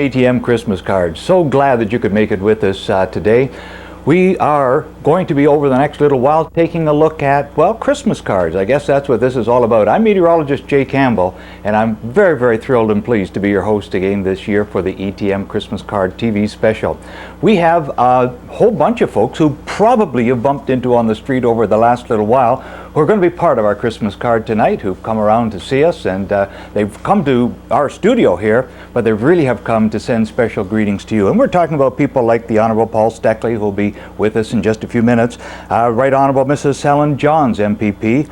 ATM Christmas cards. So glad that you could make it with us today. We are going to be over the next little while taking a look at, well, Christmas cards. I guess that's what this is all about. I'm meteorologist Jay Campbell, and I'm very, very thrilled and pleased to be your host again this year for the ETM Christmas Card TV special. We have a whole bunch of folks who probably you've bumped into on the street over the last little while who are going to be part of our Christmas card tonight, who've come around to see us, and they've come to our studio here, but they really have come to send special greetings to you. And we're talking about people like the Honorable Paul Steckle, who will be with us in just a few minutes, Right Honorable Mrs. Helen Johns, MPP,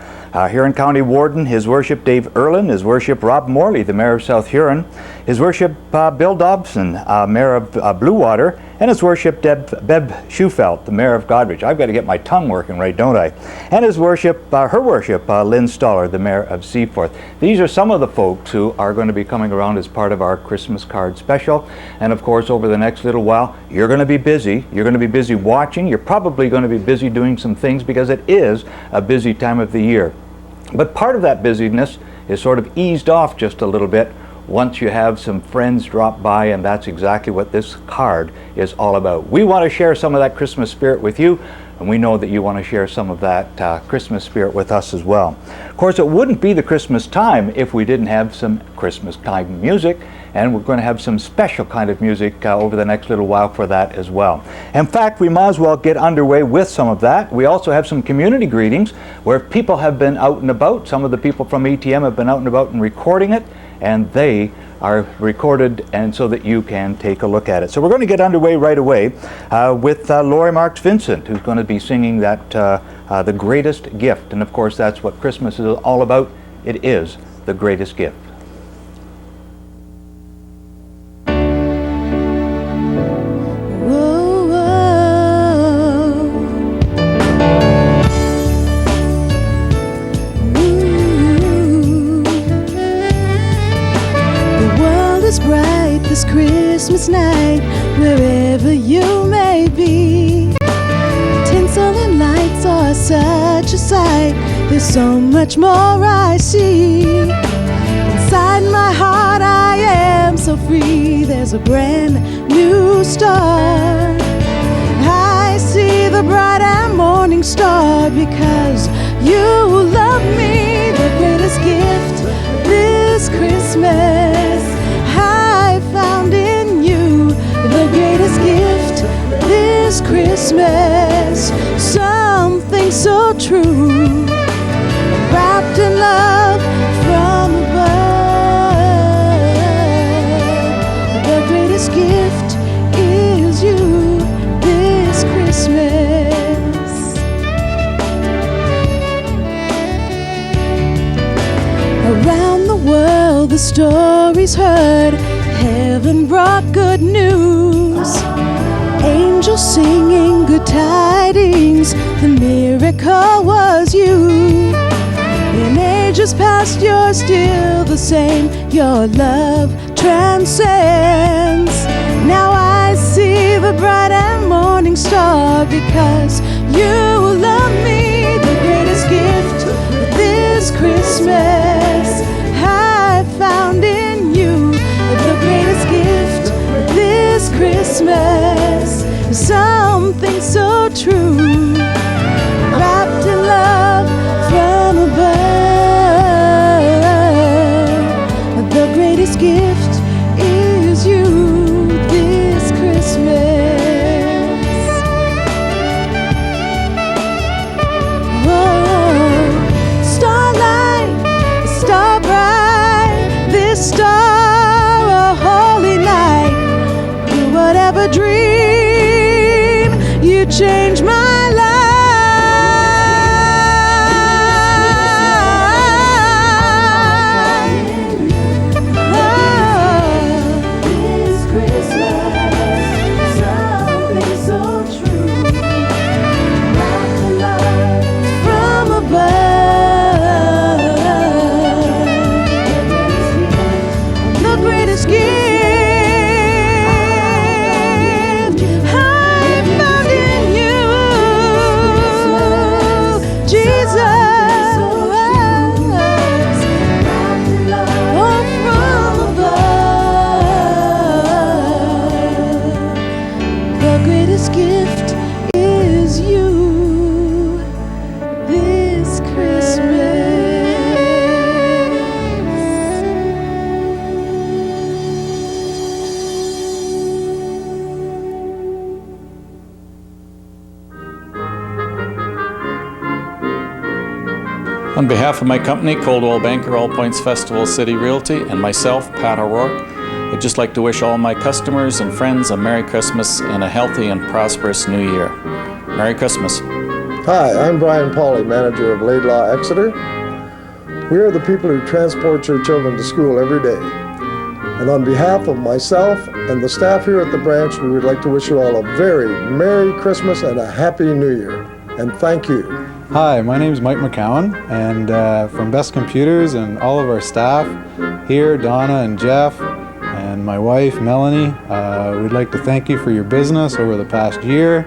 Huron County Warden, His Worship Dave Urlin, His Worship Rob Morley, the Mayor of South Huron, His Worship Bill Dowson, Mayor of Bluewater, and His Worship Beb Schufelt, the Mayor of Godrich. I've got to get my tongue working right, don't I? And His Worship, Her Worship, Lynn Stoller, the Mayor of Seaforth. These are some of the folks who are going to be coming around as part of our Christmas card special. And of course, over the next little while, you're going to be busy. You're going to be busy watching. You're probably going to be busy doing some things because it is a busy time of the year. But part of that busyness is sort of eased off just a little bit once you have some friends drop by, and that's exactly what this card is all about. We want to share some of that Christmas spirit with you, and we know that you want to share some of that Christmas spirit with us as well. Of course, it wouldn't be the Christmas time if we didn't have some Christmas time music, and we're going to have some special kind of music over the next little while for that as well. In fact, we might as well get underway with some of that. We also have some community greetings where people have been out and about. Some of the people from ETM have been out and about and recording it, and they are recorded and so that you can take a look at it. So we're going to get underway right away with Laurie Marks Vincent, who's going to be singing that The Greatest Gift. And of course, that's what Christmas is all about. It is the greatest gift. This Christmas night, wherever you may be, tinsel and lights are such a sight. There's so much more I see. Inside my heart I am so free. There's a brand new start. I see the bright and morning star because you love me. The greatest gift this Christmas I found in you, the greatest gift this Christmas, something so true, wrapped in love from above. The greatest gift is you this Christmas. Around the world the story's heard, heaven brought good news, angels singing good tidings, the miracle was you. In ages past you're still the same, your love transcends. Now I see the bright and morning star because you love me. The greatest gift this Christmas I found in you, the greatest gift this Christmas, something so true, wrapped in love from above. The greatest gift is you this Christmas. Oh, starlight, star bright, this star, a holy night. Whatever dream, you change my life. Oh, this Christmas, something so true, wrapped in love from above. The greatest gift I found in you. greatest gift is you this Christmas. On behalf of my company, Coldwell Banker All Points Festival City Realty, and myself, Pat O'Rourke, I'd just like to wish all my customers and friends a Merry Christmas and a healthy and prosperous New Year. Merry Christmas. Hi, I'm Brian Pauley, manager of Laidlaw Exeter. We are the people who transport your children to school every day. And on behalf of myself and the staff here at the branch, we would like to wish you all a very Merry Christmas and a Happy New Year. And thank you. Hi, my name is Mike McCowan, and from Best Computers and all of our staff here, Donna and Jeff, and my wife, Melanie, we'd like to thank you for your business over the past year,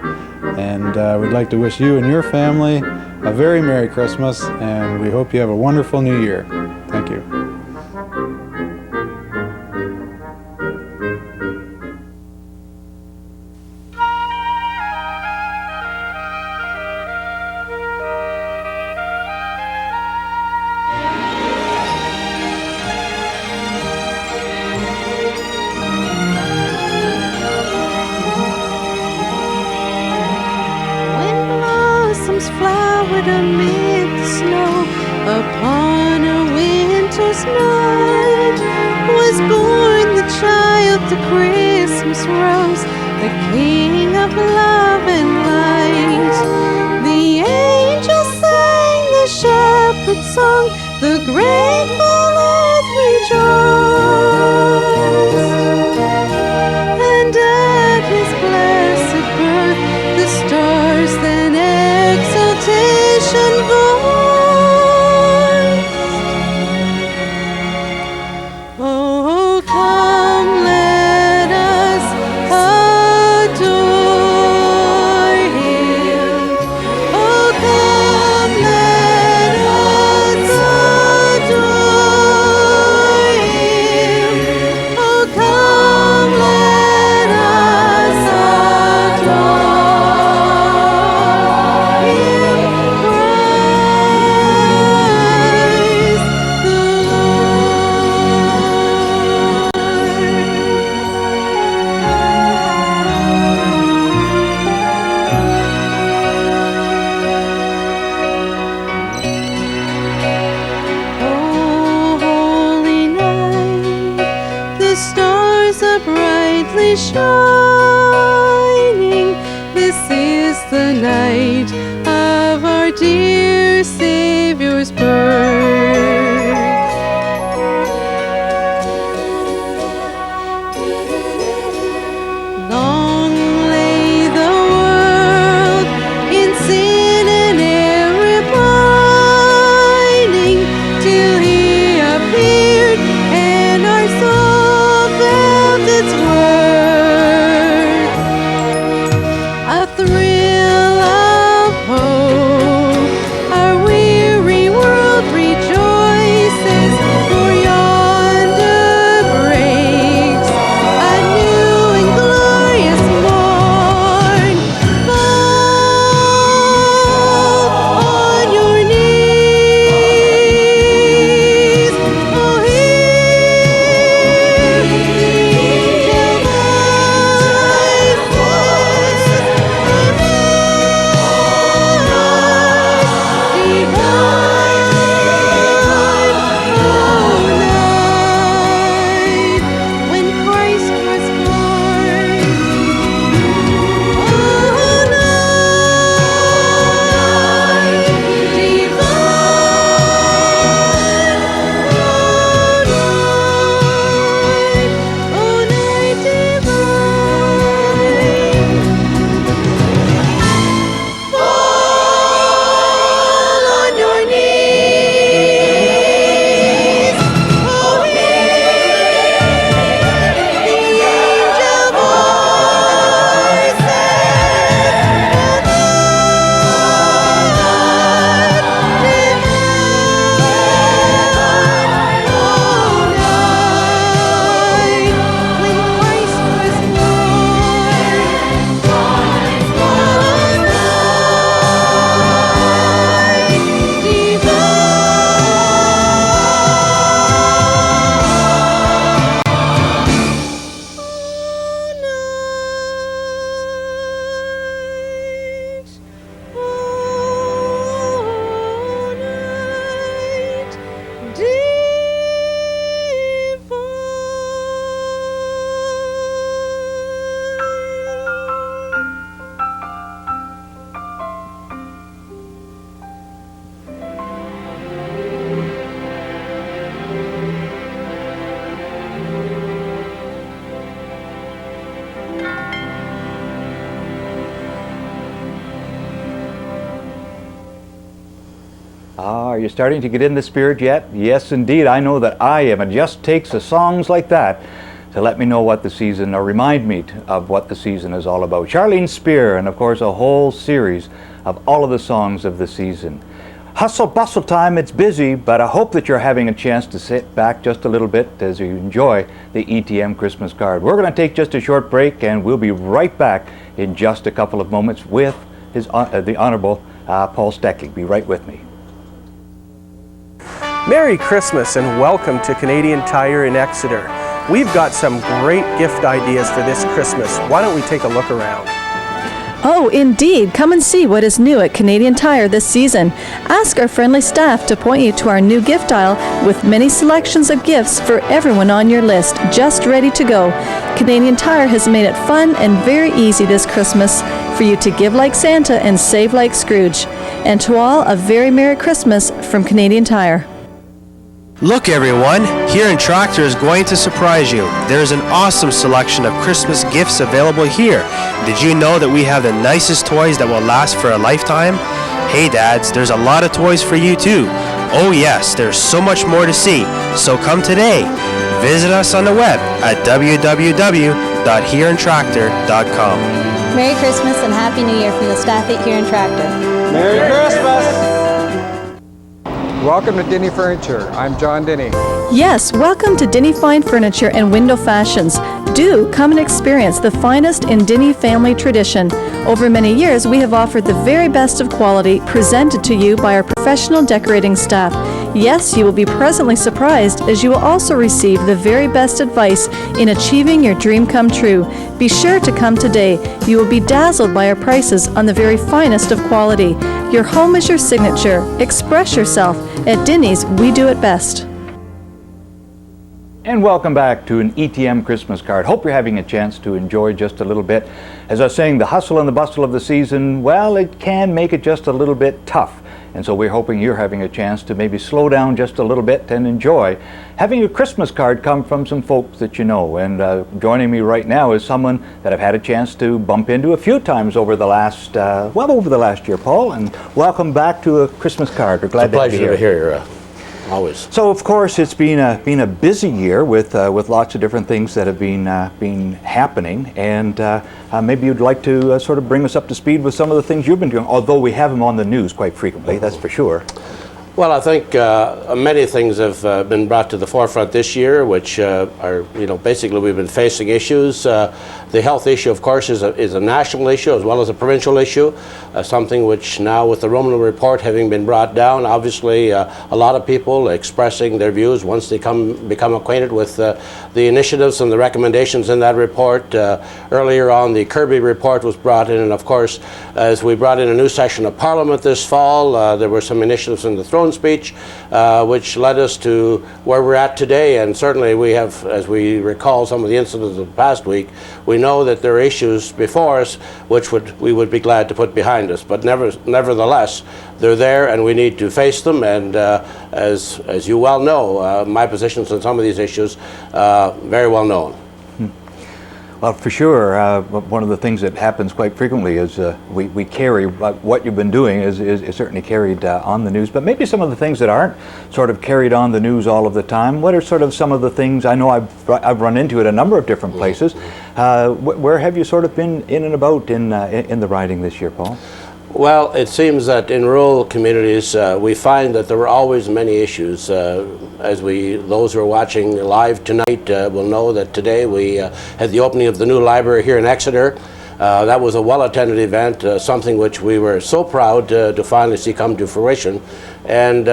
and we'd like to wish you and your family a very Merry Christmas, and we hope you have a wonderful New Year. Thank you. Flowered amid the snow upon a winter's night was born the child, the Christmas rose, the King of love and light. The angels sang, the shepherds sung, the grateful earth rejoiced. And at his blessed birth the stars then exultation voiced. Oh, come, let us adore him. Oh, come, let us adore him. Oh, come, let us adore him. Oh, holy night, the stars are brightly shining. This is the night of our dear Savior's birth. Long lay the world in sin and error pining, till he appeared and our soul felt its worth. A thrill of hope our weary are you starting to get in the spirit yet? Yes, indeed, I know that I am. It just takes the songs like that to let me know what the season, or remind me of what the season is all about. Charlene Spear, and of course a whole series of all of the songs of the season. Hustle bustle time, it's busy, but I hope that you're having a chance to sit back just a little bit as you enjoy the ETM Christmas card. We're going to take just a short break, and we'll be right back in just a couple of moments with the Honorable Paul Steckle. Be right with me. Merry Christmas and welcome to Canadian Tire in Exeter. We've got some great gift ideas for this Christmas. Why don't we take a look around? Oh, indeed. Come and see what is new at Canadian Tire this season. Ask our friendly staff to point you to our new gift aisle with many selections of gifts for everyone on your list, just ready to go. Canadian Tire has made it fun and very easy this Christmas for you to give like Santa and save like Scrooge. And to all, a very Merry Christmas from Canadian Tire. Look everyone, Huron Tractor is going to surprise you. There's an awesome selection of Christmas gifts available here. Did you know that we have the nicest toys that will last for a lifetime? Hey dads, there's a lot of toys for you too. Oh yes, there's so much more to see. So come today. Visit us on the web at www.hurontractor.com. Merry Christmas and Happy New Year from the staff at Huron Tractor. Merry Christmas! Welcome to Denny Furniture. I'm John Denny. Yes, welcome to Denny Fine Furniture and Window Fashions. Do come and experience the finest in Denny family tradition. Over many years, we have offered the very best of quality presented to you by our professional decorating staff. Yes, you will be pleasantly surprised as you will also receive the very best advice in achieving your dream come true. Be sure to come today. You will be dazzled by our prices on the very finest of quality. Your home is your signature. Express yourself. At Denny's, we do it best. And welcome back to an ETM Christmas card. Hope you're having a chance to enjoy just a little bit. As I was saying, the hustle and the bustle of the season, well, it can make it just a little bit tough. And so we're hoping you're having a chance to maybe slow down just a little bit and enjoy having a Christmas card come from some folks that you know. And joining me right now is someone that I've had a chance to bump into a few times over the last, over the last year, Paul. And welcome back to a Christmas card. We're glad to have you here. It's a pleasure to be here. Always. So of course it's been a busy year with lots of different things that have been happening, and maybe you'd like to sort of bring us up to speed with some of the things you've been doing, although we have them on the news quite frequently, that's for sure. Well, I think many things have been brought to the forefront this year, which are, basically we've been facing issues. The health issue, of course, is a national issue as well as a provincial issue, something which now with the Roman report having been brought down, obviously a lot of people expressing their views once they become acquainted with the initiatives and the recommendations in that report. Earlier on, the Kirby report was brought in, and of course, as we brought in a new session of Parliament this fall, there were some initiatives in the throne speech, which led us to where we're at today. And certainly we have, as we recall some of the incidents of the past week, we know that there are issues before us which we would be glad to put behind us. But nevertheless, they're there and we need to face them. And as you well know, my positions on some of these issues, very well known. Well, for sure, one of the things that happens quite frequently is we carry what you've been doing is certainly carried on the news, but maybe some of the things that aren't sort of carried on the news all of the time. What are sort of some of the things, I know I've run into at a number of different places. Where have you sort of been in and about in the riding this year, Paul? Well, it seems that in rural communities we find that there were always many issues. Those who are watching live tonight will know that today we had the opening of the new library here in Exeter. That was a well-attended event, something which we were so proud to finally see come to fruition. And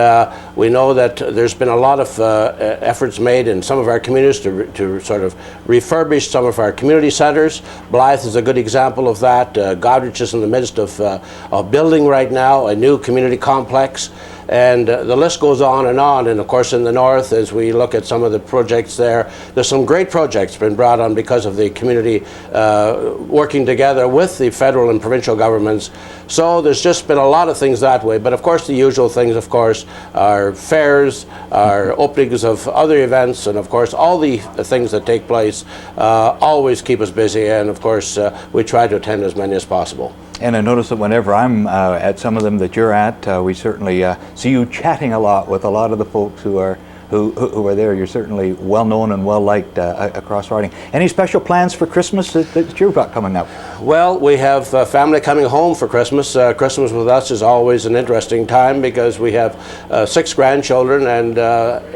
we know that there's been a lot of efforts made in some of our communities to sort of refurbish some of our community centers. Blythe is a good example of that. Goderich is in the midst of building right now a new community complex. And the list goes on. And of course in the north, as we look at some of the projects there's some great projects been brought on because of the community working together with the federal and provincial governments. So there's just been a lot of things that way. But of course the usual things, of course, are fairs, are openings of other events, and of course all the things that take place always keep us busy. And of course we try to attend as many as possible. And I notice that whenever I'm at some of them that you're at, we certainly see you chatting a lot with a lot of the folks who are there. You're certainly well known and well liked across Riding. Any special plans for Christmas that you've got coming up? Well, we have family coming home for Christmas. Christmas with us is always an interesting time because we have 6 grandchildren, and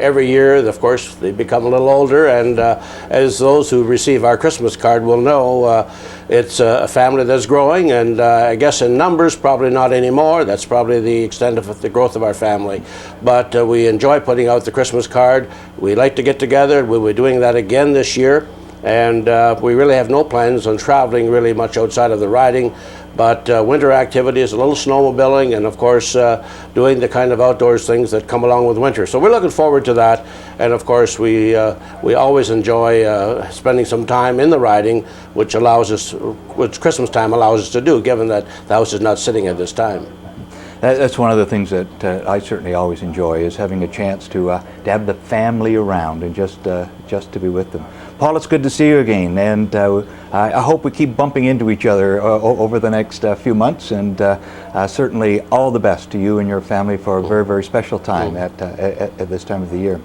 every year, of course, they become a little older, and as those who receive our Christmas card will know, it's a family that's growing, and I guess in numbers, probably not anymore. That's probably the extent of the growth of our family. But we enjoy putting out the Christmas card. We like to get together. We'll be doing that again this year. And we really have no plans on traveling really much outside of the riding. But winter activities, a little snowmobiling, and of course doing the kind of outdoors things that come along with winter. So we're looking forward to that. And of course we always enjoy spending some time in the riding, which Christmas time allows us to do, given that the house is not sitting at this time. That's one of the things that I certainly always enjoy, is having a chance to have the family around and just to be with them. Paul, it's good to see you again, and I hope we keep bumping into each other over the next few months, and certainly all the best to you and your family for a very, very special time at this time of the year.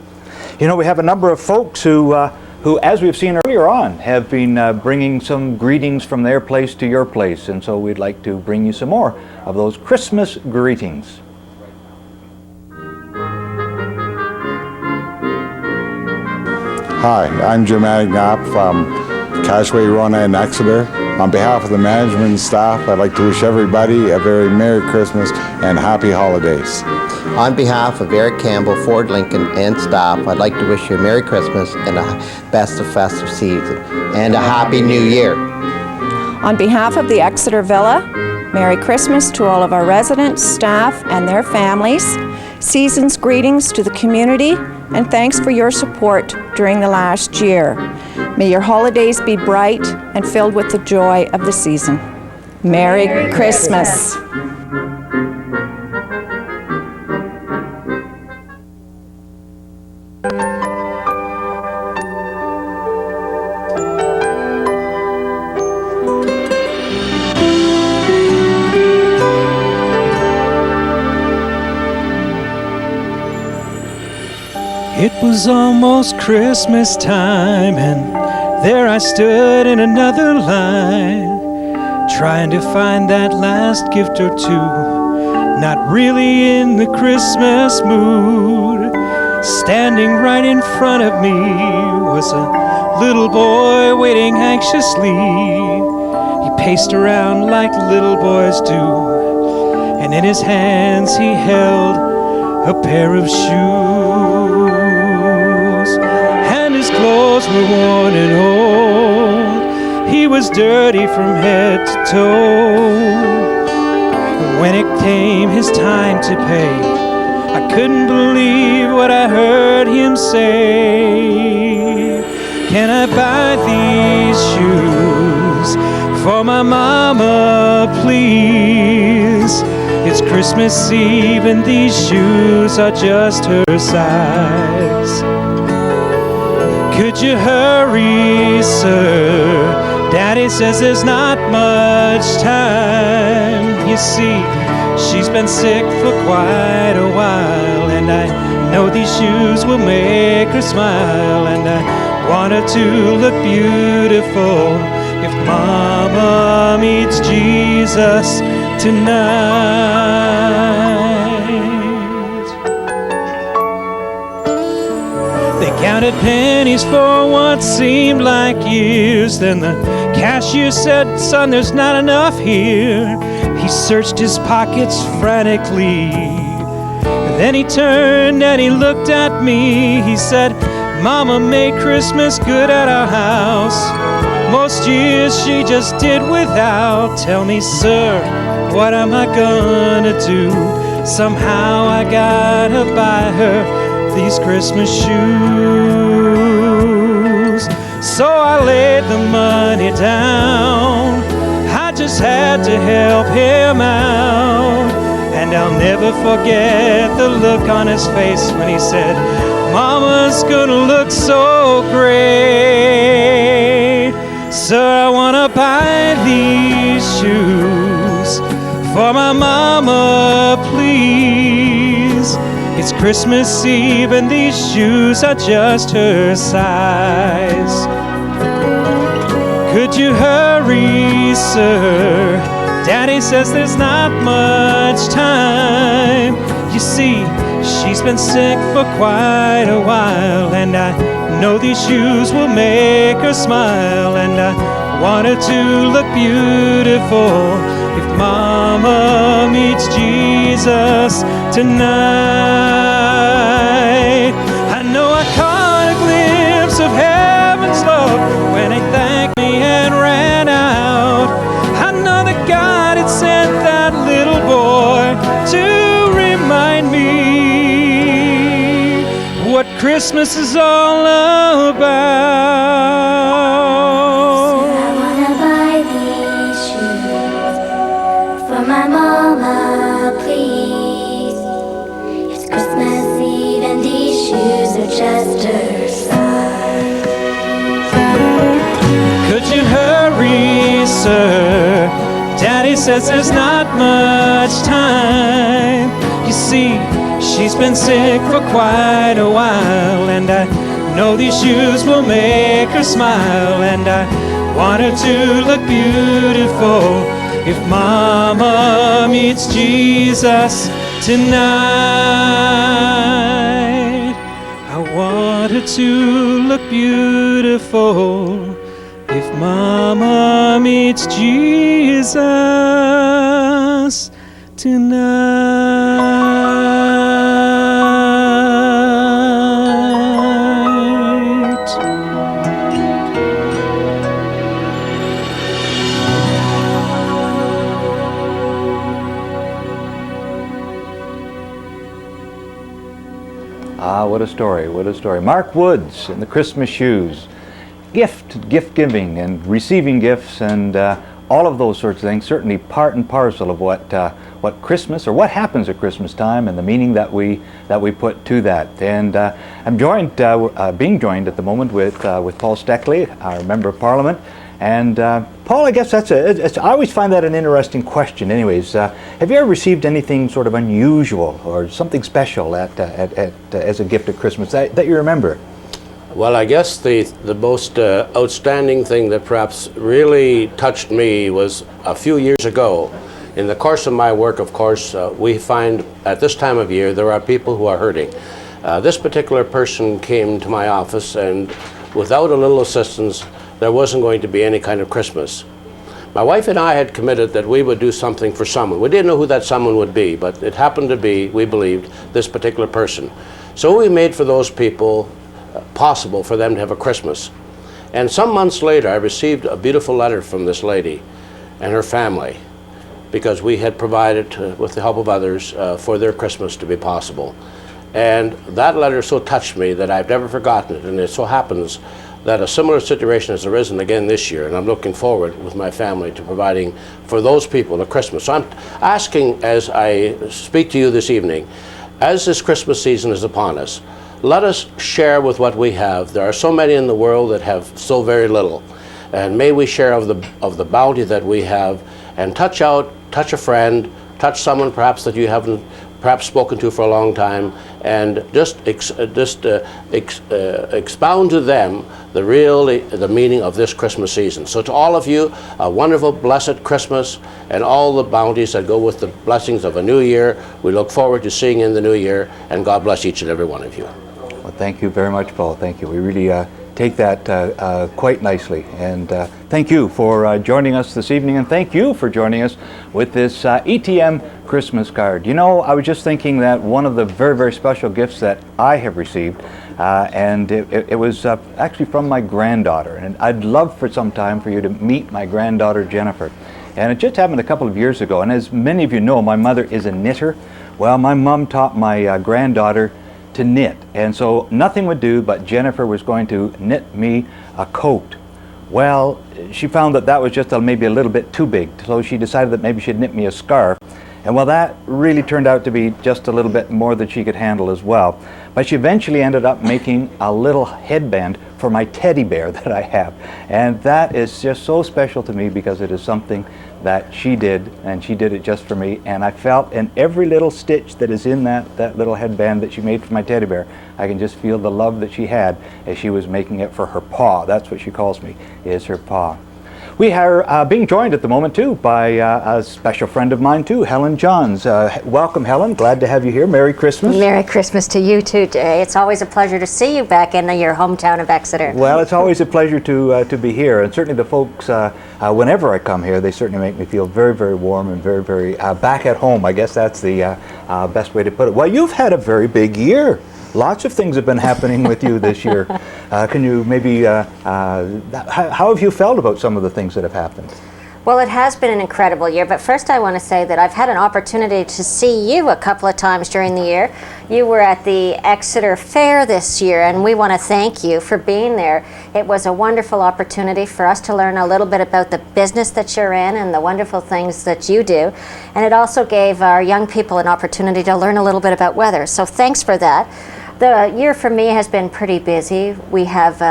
You know, we have a number of folks who, as we've seen earlier on, have been bringing some greetings from their place to your place, and so we'd like to bring you some more of those Christmas greetings. Hi, I'm Jim Knapp from Cashway, Rona and Exeter. On behalf of the management and staff, I'd like to wish everybody a very Merry Christmas and Happy Holidays. On behalf of Eric Campbell, Ford Lincoln, and staff, I'd like to wish you a Merry Christmas and a best of festive season and a Happy New Year. On behalf of the Exeter Villa, Merry Christmas to all of our residents, staff, and their families. Season's greetings to the community, and thanks for your support during the last year. May your holidays be bright and filled with the joy of the season. Merry Christmas. It was almost Christmas time, and there I stood in another line, trying to find that last gift or two, not really in the Christmas mood. Standing right in front of me was a little boy waiting anxiously. He paced around like little boys do, and in his hands he held a pair of shoes. And his clothes were worn and old. He was dirty from head to toe. And when it came his time to pay, I couldn't believe what I heard him say. Can I buy these shoes for my mama, please? It's Christmas Eve and these shoes are just her size. Could you hurry, sir? Daddy says there's not much time. You see, she's been sick for quite a while, and I know these shoes will make her smile, and I want her to look beautiful if Mama meets Jesus tonight. They counted pennies for what seemed like years. Then the cashier said, "Son, there's not enough here." He searched his pockets frantically. And then he turned and he looked at me. He said, "Mama made Christmas good at our house. Most years she just did without. Tell me, sir, what am I gonna do? Somehow I gotta buy her these Christmas shoes." So I laid the money down. I just had to help him out. And I'll never forget the look on his face when he said, "Mama's gonna look so great. Sir, I wanna buy these shoes for my mama, please. It's Christmas Eve and these shoes are just her size. Could you hurry, sir? Daddy says there's not much time. You see, she's been sick for quite a while, and I know these shoes will make her smile, and I want her to look beautiful if Mama meets Jesus tonight. I know I caught a glimpse of heaven's love when they thanked me and ran out. I know that God had sent that little boy to remind me what Christmas is all about. So I wanna buy these shoes for my mama, please. It's Christmas Eve and these shoes are just her size. Could you hurry, sir? Daddy says there's not much time. You see, she's been sick for quite a while, and I know these shoes will make her smile, and I want her to look beautiful if Mama meets Jesus tonight. I want her to look beautiful if Mama meets Jesus tonight. Ah, what a story, what a story. Mark Woods and the Christmas shoes. Gift giving and receiving gifts and all of those sorts of things, certainly part and parcel of what Christmas, or what happens at Christmas time, and the meaning that we put to that. And I'm being joined at the moment with Paul Steckle, our Member of Parliament. And Paul, I guess I always find that an interesting question. Anyways, have you ever received anything sort of unusual or something special as a gift at Christmas that you remember? Well, I guess the most outstanding thing that perhaps really touched me was a few years ago. In the course of my work, of course, we find at this time of year there are people who are hurting. This particular person came to my office, and without a little assistance, there wasn't going to be any kind of Christmas. My wife and I had committed that we would do something for someone. We didn't know who that someone would be, but it happened to be, we believed, this particular person. So we made for those people possible for them to have a Christmas. And some months later, I received a beautiful letter from this lady and her family, because we had provided, with the help of others, for their Christmas to be possible. And that letter so touched me that I've never forgotten it. And it so happens that a similar situation has arisen again this year, and I'm looking forward with my family to providing for those people a Christmas. So I'm asking, as I speak to you this evening, as this Christmas season is upon us, let us share with what we have. There are so many in the world that have so very little, and may we share of the bounty that we have, and touch a friend, touch someone perhaps that you haven't perhaps spoken to for a long time, and just expound to them the meaning of this Christmas season. So to all of you, a wonderful, blessed Christmas, and all the bounties that go with the blessings of a new year. We look forward to seeing you in the new year, and God bless each and every one of you. Well, thank you very much, Paul. Thank you. We really take that quite nicely. And thank you for joining us this evening, and thank you for joining us with this ETM Christmas card. You know, I was just thinking that one of the very, very special gifts that I have received, and it was actually from my granddaughter. And I'd love for some time for you to meet my granddaughter, Jennifer. And it just happened a couple of years ago. And as many of you know, my mother is a knitter. Well, my mom taught my granddaughter to knit, and so nothing would do but Jennifer was going to knit me a coat. Well, she found that was just maybe a little bit too big, so she decided that maybe she'd knit me a scarf. And well, that really turned out to be just a little bit more than she could handle as well. But she eventually ended up making a little headband for my teddy bear that I have. And that is just so special to me because it is something that she did, and she did it just for me. And I felt in every little stitch that is in that little headband that she made for my teddy bear, I can just feel the love that she had as she was making it for her paw. That's what she calls me, is her paw. We are being joined at the moment too by a special friend of mine too, Helen Johns. Welcome, Helen. Glad to have you here. Merry Christmas. Merry Christmas to you too, Jay. It's always a pleasure to see you back in your hometown of Exeter. Well, it's always a pleasure to be here, and certainly the folks, whenever I come here, they certainly make me feel very, very warm and very, very back at home. I guess that's the best way to put it. Well, you've had a very big year. Lots of things have been happening with you this year. Can you maybe, how have you felt about some of the things that have happened? Well, it has been an incredible year, but first I want to say that I've had an opportunity to see you a couple of times during the year. You were at the Exeter Fair this year, and we want to thank you for being there. It was a wonderful opportunity for us to learn a little bit about the business that you're in and the wonderful things that you do. And it also gave our young people an opportunity to learn a little bit about weather. So thanks for that. The year for me has been pretty busy. We have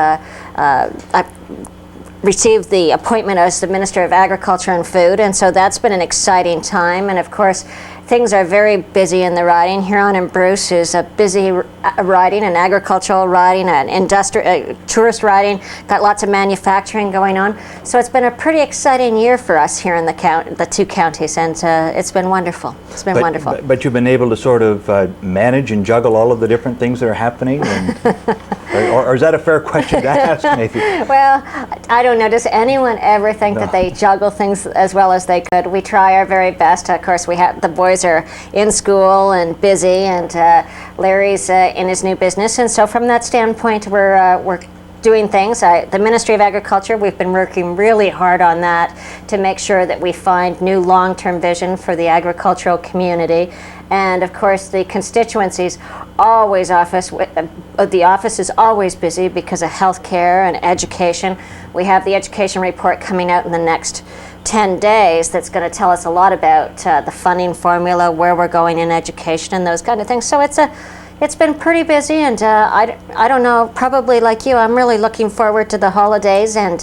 received the appointment as the Minister of Agriculture and Food, and so that's been an exciting time. And of course, things are very busy in the riding. Huron and Bruce is a busy riding, an agricultural riding, an industrial, tourist riding, got lots of manufacturing going on. So it's been a pretty exciting year for us here in the two counties, and it's been wonderful. It's been wonderful. But you've been able to sort of manage and juggle all of the different things that are happening? And, or is that a fair question to ask, maybe? Well, I don't know. Does anyone ever think that they juggle things as well as they could? We try our very best. Of course, we have the boys are in school and busy, and Larry's in his new business, and so from that standpoint, we're doing things. The Ministry of Agriculture, we've been working really hard on that to make sure that we find new long-term vision for the agricultural community. And of course, the constituencies always the office is always busy because of healthcare and education. We have the education report coming out in the next 10 days that's going to tell us a lot about the funding formula, where we're going in education, and those kind of things. So it's been pretty busy, and I don't know, probably like you, I'm really looking forward to the holidays and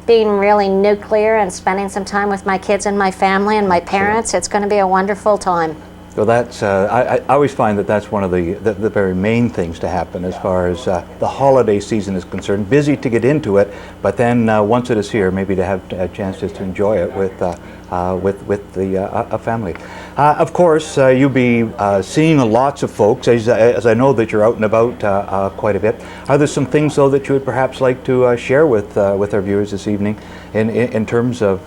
being really nuclear and spending some time with my kids and my family and my parents. It's going to be a wonderful time. Well, that's, I always find that that's one of the very main things to happen as far as the holiday season is concerned. Busy to get into it, but then once it is here, maybe to have a chance just to enjoy it with the family. Of course, you'll be seeing lots of folks, as I know that you're out and about quite a bit. Are there some things, though, that you would perhaps like to share with our viewers this evening in terms of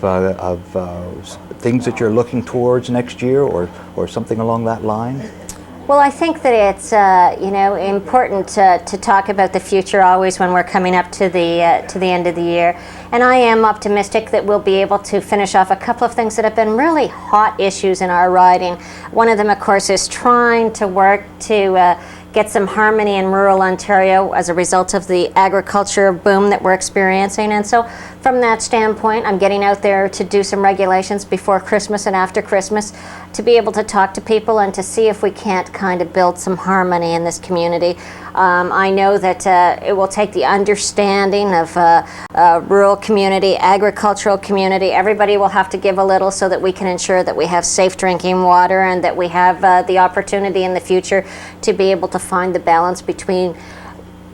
things that you're looking towards next year, or something along that line? Well, I think that it's important to talk about the future always when we're coming up to the end of the year. And I am optimistic that we'll be able to finish off a couple of things that have been really hot issues in our riding. One of them, of course, is trying to work to get some harmony in rural Ontario as a result of the agriculture boom that we're experiencing. And so from that standpoint, I'm getting out there to do some regulations before Christmas and after Christmas to be able to talk to people and to see if we can't kind of build some harmony in this community. I know that it will take the understanding of rural community, agricultural community. Everybody will have to give a little so that we can ensure that we have safe drinking water and that we have the opportunity in the future to be able to find the balance between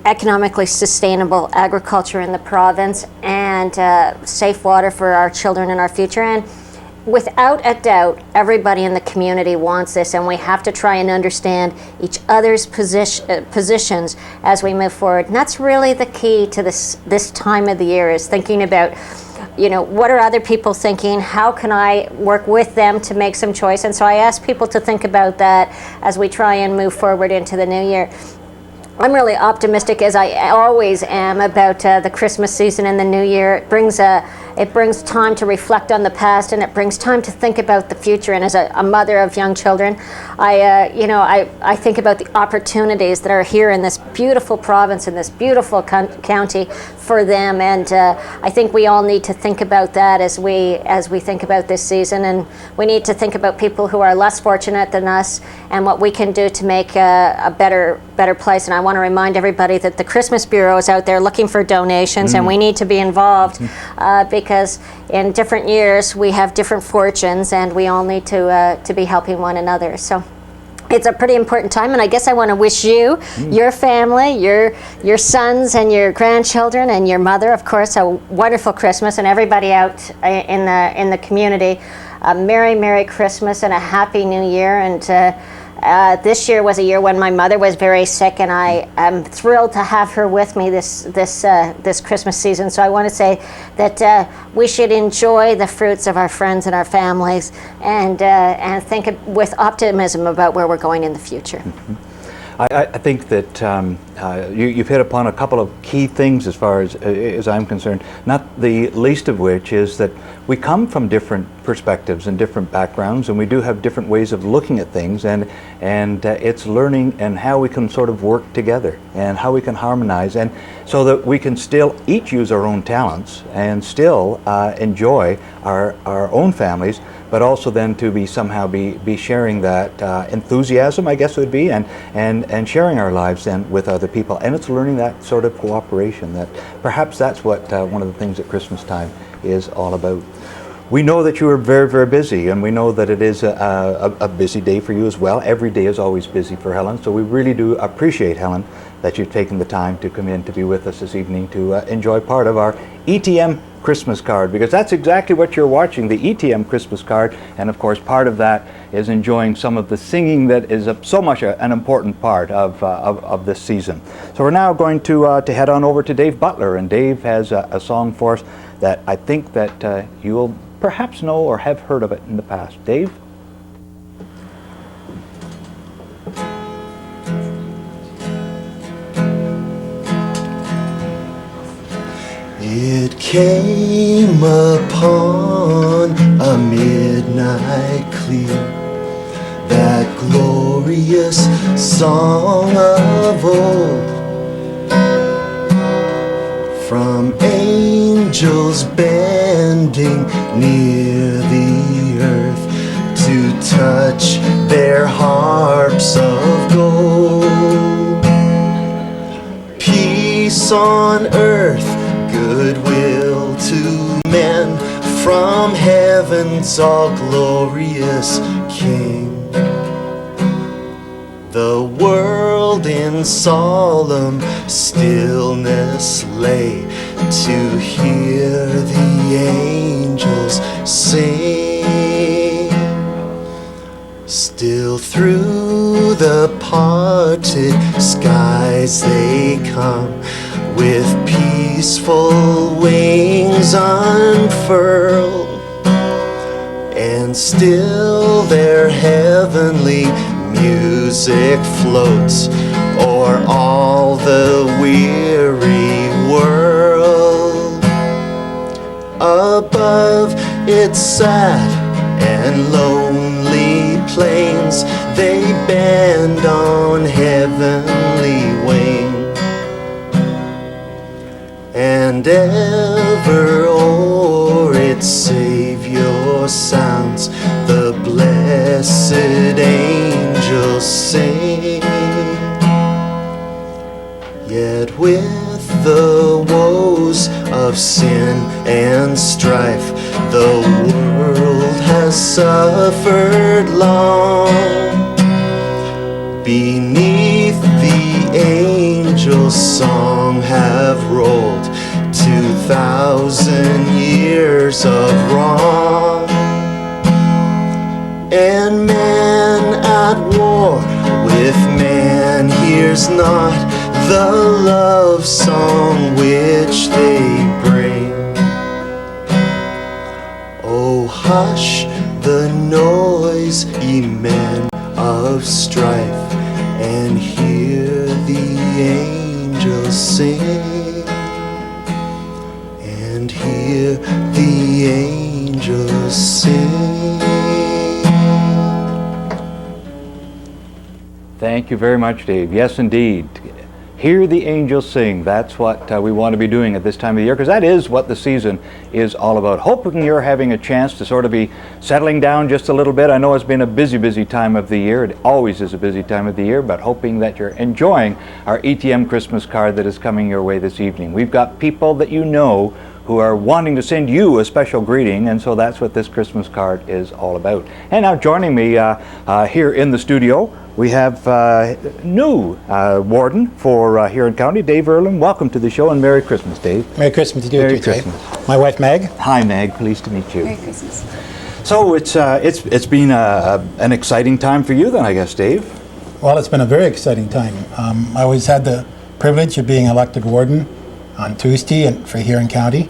economically sustainable agriculture in the province and safe water for our children and our future. And without a doubt, everybody in the community wants this, and we have to try and understand each other's positions as we move forward. And that's really the key to this time of the year, is thinking about, what are other people thinking? How can I work with them to make some choice? And so I ask people to think about that as we try and move forward into the new year. I'm really optimistic, as I always am, about the Christmas season and the new year. It brings it brings time to reflect on the past, and it brings time to think about the future. And as a mother of young children, I think about the opportunities that are here in this beautiful province, in this beautiful county for them. And I think we all need to think about that as we think about this season. And we need to think about people who are less fortunate than us and what we can do to make a better place. And I want to remind everybody that the Christmas Bureau is out there looking for donations, and we need to be involved because in different years we have different fortunes, and we all need to be helping one another. So it's a pretty important time, and I guess I want to wish you, your family, your sons and your grandchildren, and your mother, of course, a wonderful Christmas, and everybody out in the community, a Merry Christmas and a Happy New Year. And this year was a year when my mother was very sick, and I am thrilled to have her with me this Christmas season. So I want to say that we should enjoy the fruits of our friends and our families, and think with optimism about where we're going in the future. I think that you've hit upon a couple of key things as far as I'm concerned, not the least of which is that we come from different perspectives and different backgrounds, and we do have different ways of looking at things, and it's learning and how we can sort of work together and how we can harmonize, and so that we can still each use our own talents and still enjoy our own families, but also then to be somehow be sharing that enthusiasm, I guess it would be, and sharing our lives then with other people. And it's learning that sort of cooperation, that perhaps that's what one of the things at Christmas time is all about. We know that you are very busy, and we know that it is a busy day for you as well. Every day is always busy for Helen, so we really do appreciate, Helen, that you've taken the time to come in to be with us this evening to enjoy part of our ETM Christmas card, because that's exactly what you're watching, the ETM Christmas card, and of course part of that is enjoying some of the singing that is so much an important part of this season. So we're now going to head on over to Dave Butler, and Dave has a song for us that I think that you'll perhaps know or have heard of it in the past. Dave? It came upon a midnight clear, that glorious song of old, from angels bending near the earth to touch their harps of gold. Peace on earth, goodwill to men, from heaven's all glorious King. The world in solemn stillness lay to hear the angels sing. Still through the parted skies they come, with peaceful wings unfurled, and still their heavenly music floats o'er all the weary world. Above its sad and lonely plains, they bend on heavenly wing, and ever o'er its Savior sounds the blessed angels sing. Yet with the woes of sin and strife, the world has suffered long. Beneath the angels' song have rolled 2,000 years of wrong, and man at war with man hears not the love song which they bring. Oh, hush the noise, ye men of strife, and hear the angels sing, and hear hear the angels sing. Thank you very much, Dave. Yes, indeed. Hear the angels sing. That's what we want to be doing at this time of the year, because that is what the season is all about. Hoping you're having a chance to sort of be settling down just a little bit. I know it's been a busy time of the year. It always is a busy time of the year, but hoping that you're enjoying our ETM Christmas card that is coming your way this evening. We've got people that you know who are wanting to send you a special greeting, and so that's what this Christmas card is all about. And now joining me here in the studio, we have new Warden for Huron County, Dave Urlin. Welcome to the show, and Merry Christmas, Dave. Merry Christmas to you Merry too, Dave. Christmas. My wife, Meg. Hi, Meg. Pleased to meet you. Merry Christmas. So it's been an exciting time for you then, I guess, Dave. Well, it's been a very exciting time. I always had the privilege of being elected Warden on Tuesday for Huron County.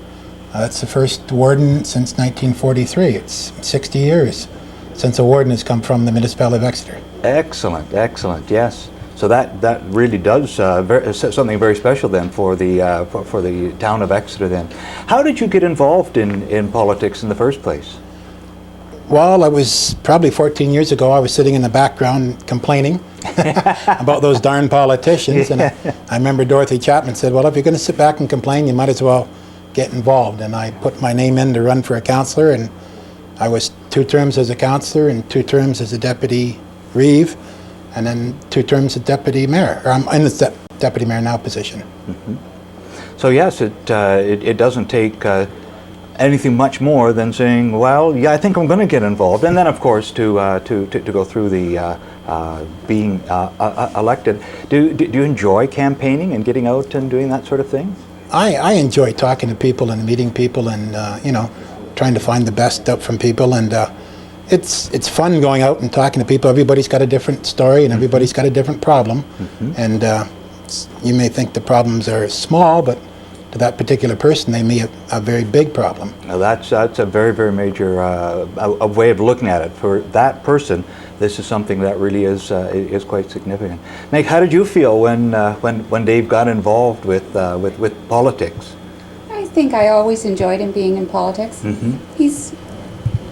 It's the first Warden since 1943. It's 60 years since a Warden has come from the municipality of Exeter. Excellent, excellent, yes. So that really does something very special then for the town of Exeter then. How did you get involved in politics in the first place? Well, I was probably 14 years ago. I was sitting in the background complaining about those darn politicians. And I remember Dorothy Chapman said, well, if you're going to sit back and complain, you might as well get involved. And I put my name in to run for a councillor, and I was 2 terms as a councillor and 2 terms as a deputy reeve, and then 2 terms as deputy mayor. Or I'm in the deputy mayor now position. Mm-hmm. So yes, it doesn't take anything much more than saying, well, yeah, I think I'm going to get involved, and then of course to go through the being elected. Do you enjoy campaigning and getting out and doing that sort of thing? I enjoy talking to people and meeting people, and trying to find the best out from people, and it's fun going out and talking to people. Everybody's got a different story, and everybody's got a different problem. Mm-hmm. And you may think the problems are small, but to that particular person, they may have a very big problem. Now that's a very, very major a way of looking at it. For that person, this is something that really is quite significant. Meg, how did you feel when Dave got involved with politics? I think I always enjoyed him being in politics. Mm-hmm. He's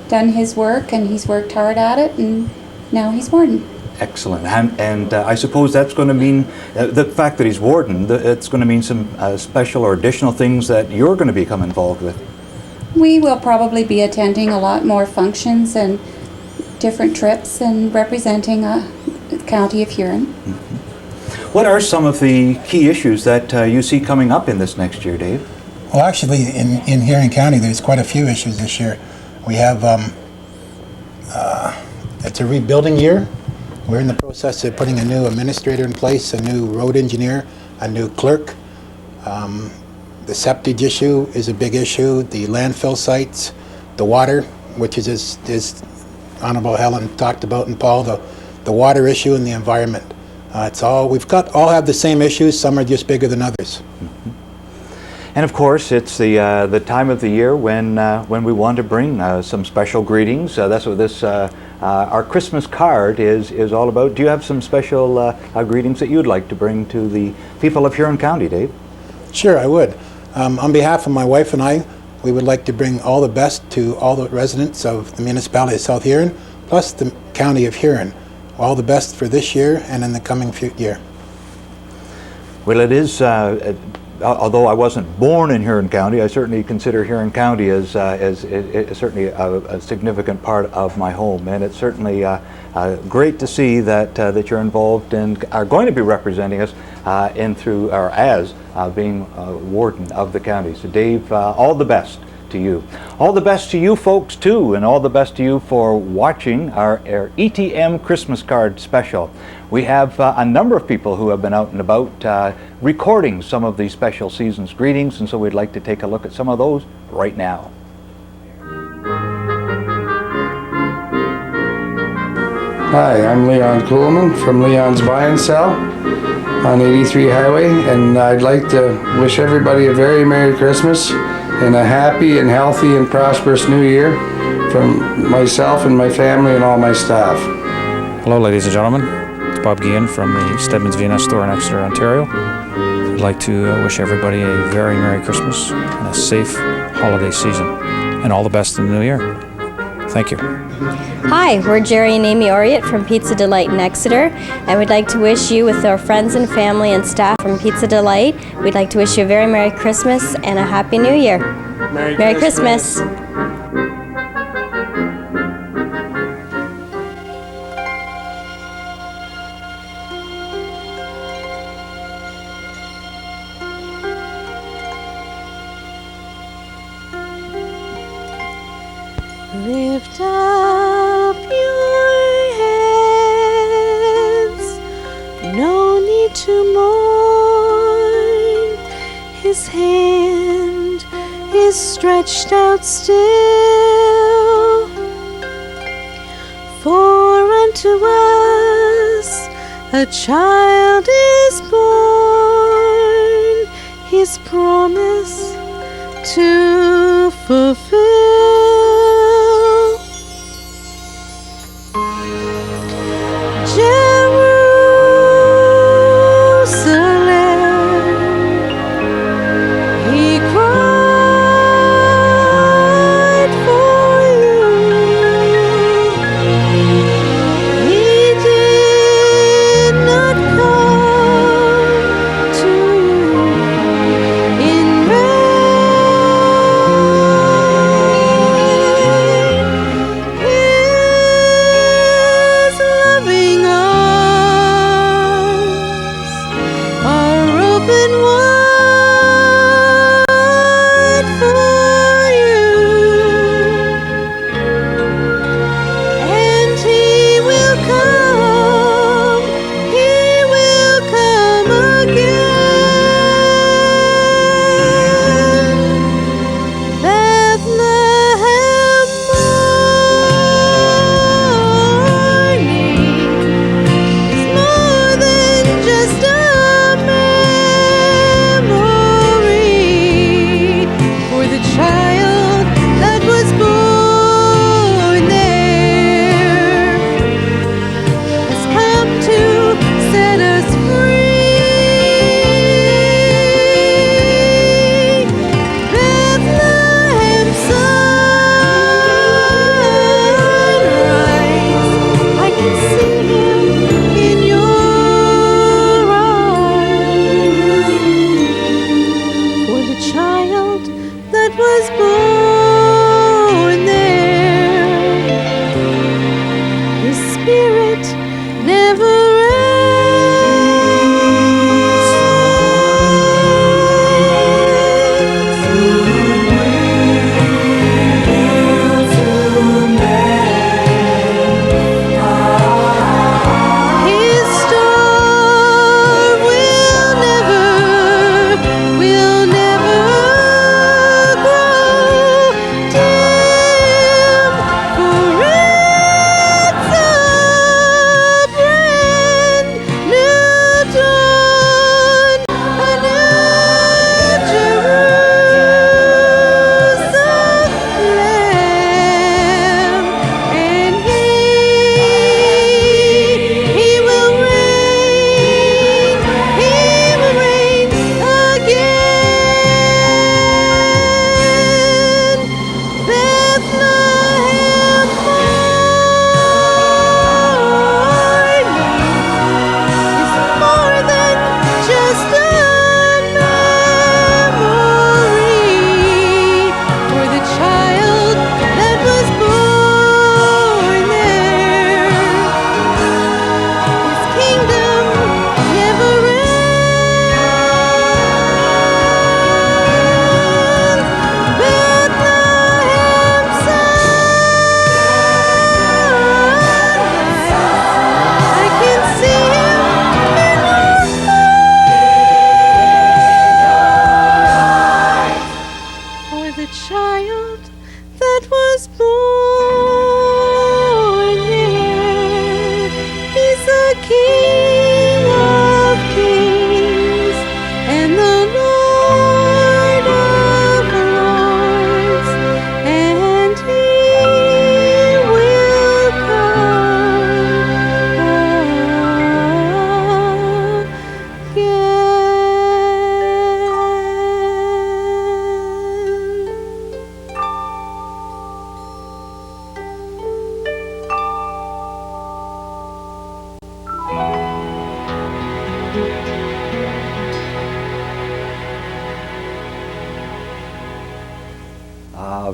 done his work, and he's worked hard at it, and now he's Warden. Excellent. And I suppose that's going to mean, the fact that he's Warden, it's going to mean some special or additional things that you're going to become involved with. We will probably be attending a lot more functions and different trips and representing the county of Huron. Mm-hmm. What are some of the key issues that you see coming up in this next year, Dave? Well, actually, in Huron County, there's quite a few issues this year. We have, it's a rebuilding year. We're in the process of putting a new administrator in place, a new road engineer, a new clerk. The septic issue is a big issue. The landfill sites, the water, which is as Honorable Helen talked about, and Paul, the water issue and the environment. It's all all have the same issues. Some are just bigger than others. Mm-hmm. And of course, it's the time of the year when we want to bring some special greetings. That's what this our Christmas card is all about. Do you have some special greetings that you'd like to bring to the people of Huron County, Dave? Sure, I would. On behalf of my wife and I, we would like to bring all the best to all the residents of the municipality of South Huron, plus the county of Huron. All the best for this year and in the coming year. Well, it is. Although I wasn't born in Huron County, I certainly consider Huron County as certainly a significant part of my home, and it's certainly great to see that you're involved and are going to be representing us as being Warden of the county. So, Dave, all the best to you. All the best to you folks too, and all the best to you for watching our ETM Christmas card special. We have a number of people who have been out and about recording some of these special season's greetings, and so we'd like to take a look at some of those right now. Hi, I'm Leon Kuhlman from Leon's Buy and Sell on 83 Highway, and I'd like to wish everybody a very Merry Christmas and a happy and healthy and prosperous New Year from myself and my family and all my staff. Hello, ladies and gentlemen. It's Bob Guillen from the Stedman's V&S store in Exeter, Ontario. I'd like to wish everybody a very Merry Christmas and a safe holiday season. And all the best in the new year. Thank you. Hi, we're Jerry and Amy Oriot from Pizza Delight in Exeter, and we'd like to wish you, with our friends and family and staff from Pizza Delight, we'd like to wish you a very Merry Christmas and a Happy New Year. Merry Christmas. Lift up your heads, no need to mourn. His hand is stretched out still. For unto us a child is born, his promise to fulfill.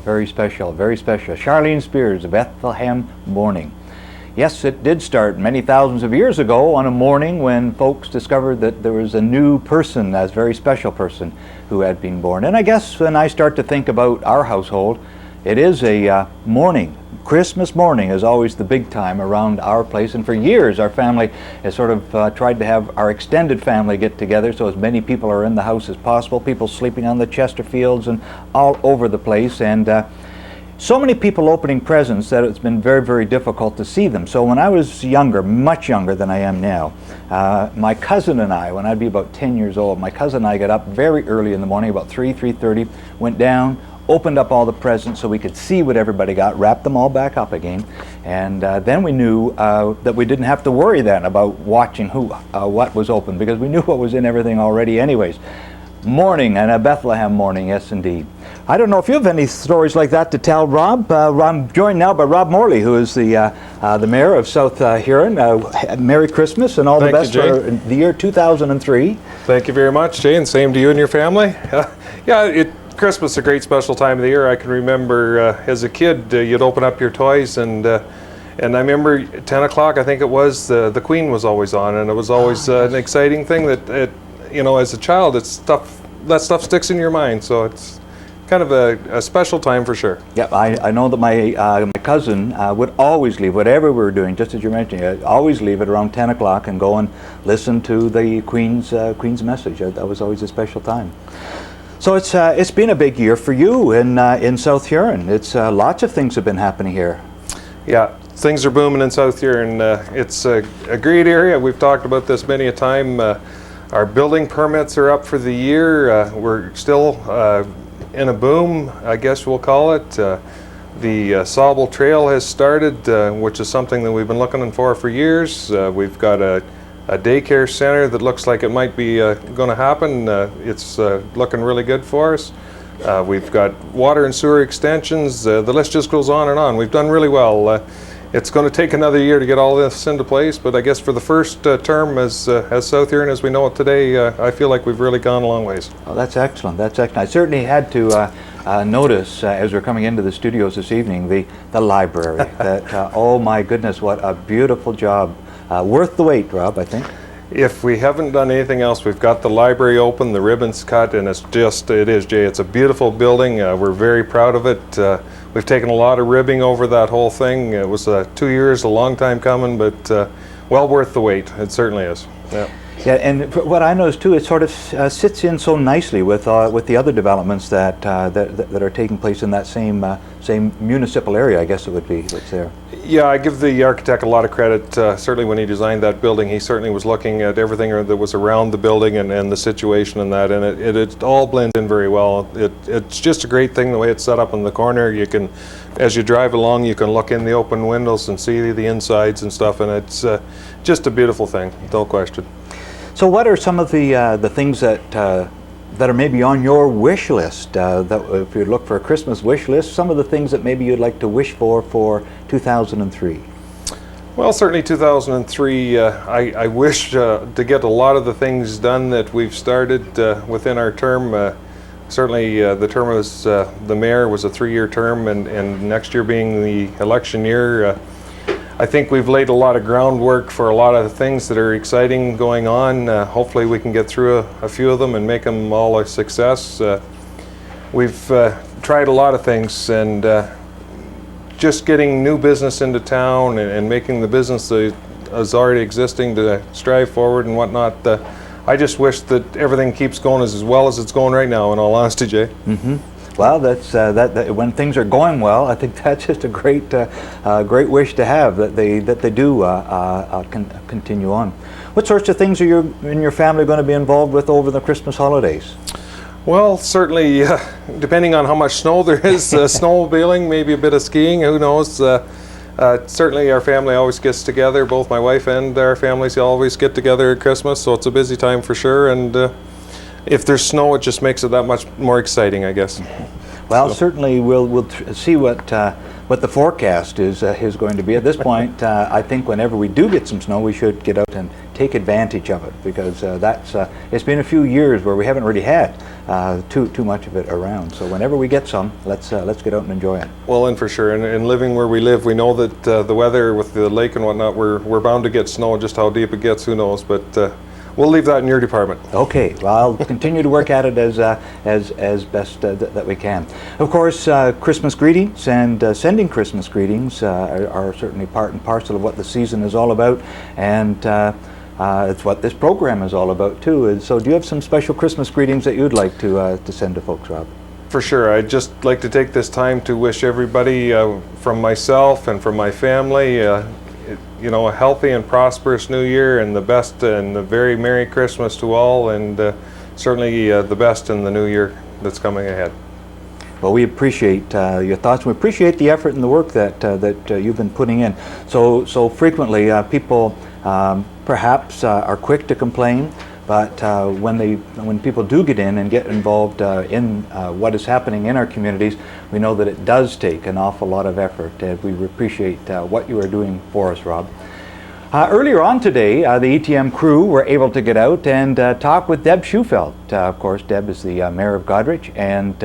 very special, very special. Charlene Spear's Bethlehem Morning. Yes, it did start many thousands of years ago on a morning when folks discovered that there was a new person, a very special person, who had been born. And I guess when I start to think about our household, it is a morning. Christmas morning is always the big time around our place, and for years our family has sort of tried to have our extended family get together so as many people are in the house as possible, people sleeping on the Chesterfields and all over the place, and so many people opening presents that it's been very, very difficult to see them. So when I was younger, much younger than I am now, my cousin and I, when I'd be about 10 years old, my cousin and I got up very early in the morning, about 3:30, went down, opened up all the presents so we could see what everybody got, wrapped them all back up again, and then we knew that we didn't have to worry then about watching what was open, because we knew what was in everything already anyways. Morning, and a Bethlehem morning, yes indeed. I don't know if you have any stories like that to tell, Rob. I'm joined now by Rob Morley, who is the mayor of South Huron. Merry Christmas and all the best for the year 2003. Thank you very much, Jay, and same to you and your family. Christmas is a great special time of the year. I can remember as a kid, you'd open up your toys, and I remember 10 o'clock, I think it was, the Queen was always on, and it was always an exciting thing that, as a child, that stuff sticks in your mind, so it's kind of a special time for sure. Yeah, I know that my cousin would always leave, whatever we were doing, just as you're mentioning, I'd always leave at around 10 o'clock and go and listen to the Queen's message. That was always a special time. So it's been a big year for you in South Huron. It's lots of things have been happening here. Yeah, things are booming in South Huron. It's a great area. We've talked about this many a time. Our building permits are up for the year. We're still in a boom, I guess we'll call it. The Sauble Trail has started, which is something that we've been looking for years. We've got a daycare center that looks like it might be going to happen. It's looking really good for us. We've got water and sewer extensions. The list just goes on and on. We've done really well. It's going to take another year to get all this into place, but I guess for the first term as South Huron as we know it today, I feel like we've really gone a long ways. Oh, that's excellent. That's excellent. I certainly had to notice as we're coming into the studios this evening the library. That oh my goodness, what a beautiful job. Worth the wait, Rob, I think. If we haven't done anything else, we've got the library open, the ribbons cut, and it is, Jay. It's a beautiful building. We're very proud of it. We've taken a lot of ribbing over that whole thing. It was 2 years, a long time coming, but well worth the wait. It certainly is. Yeah. Yeah, and what I noticed too, it sort of sits in so nicely with the other developments that are taking place in that same municipal area, I guess it would be, that's there. Yeah, I give the architect a lot of credit. Certainly when he designed that building, he certainly was looking at everything that was around the building and the situation and that, and it all blends in very well. It's just a great thing the way it's set up in the corner. You can, as you drive along, you can look in the open windows and see the insides and stuff, and it's just a beautiful thing, no question. So what are some of the things that are maybe on your wish list, that if you look for a Christmas wish list, some of the things that maybe you'd like to wish for 2003? Well, certainly 2003, I wish to get a lot of the things done that we've started within our term. Certainly the term as the mayor was a 3-year term, and next year being the election year, I think we've laid a lot of groundwork for a lot of things that are exciting going on. Hopefully we can get through a few of them and make them all a success. We've tried a lot of things, and just getting new business into town and making the business that is already existing to strive forward and whatnot. I just wish that everything keeps going as well as it's going right now, in all honesty, Jay. Mm-hmm. Well, that's that when things are going well, I think that's just a great great wish to have, that they do continue on. What sorts of things are you and your family going to be involved with over the Christmas holidays? Well, certainly, depending on how much snow there is, snowmobiling, maybe a bit of skiing, who knows. Certainly our family always gets together, both my wife and our families always get together at Christmas, so it's a busy time for sure, and if there's snow, it just makes it that much more exciting, I guess. Well, certainly we'll see what the forecast is going to be. At this point, I think whenever we do get some snow, we should get out and take advantage of it, because it's been a few years where we haven't really had too much of it around. So whenever we get some, let's get out and enjoy it. Well, and for sure, and living where we live, we know that the weather with the lake and whatnot, we're bound to get snow. Just how deep it gets, who knows? But we'll leave that in your department. Okay, well, I'll continue to work at it as best that we can. Of course, Christmas greetings and sending Christmas greetings are certainly part and parcel of what the season is all about, and it's what this program is all about too. And so, do you have some special Christmas greetings that you'd like to send to folks, Rob? For sure. I'd just like to take this time to wish everybody from myself and from my family you know, a healthy and prosperous new year, and the best and a very Merry Christmas to all, and certainly the best in the new year that's coming ahead. Well, we appreciate your thoughts. We appreciate the effort and the work that you've been putting in. So frequently people perhaps are quick to complain, but when people do get in and get involved in what is happening in our communities, we know that it does take an awful lot of effort, and we appreciate what you are doing for us, Rob. Earlier on today, the ETM crew were able to get out and talk with Deb Schufelt. Of course, Deb is the Mayor of Goderich, and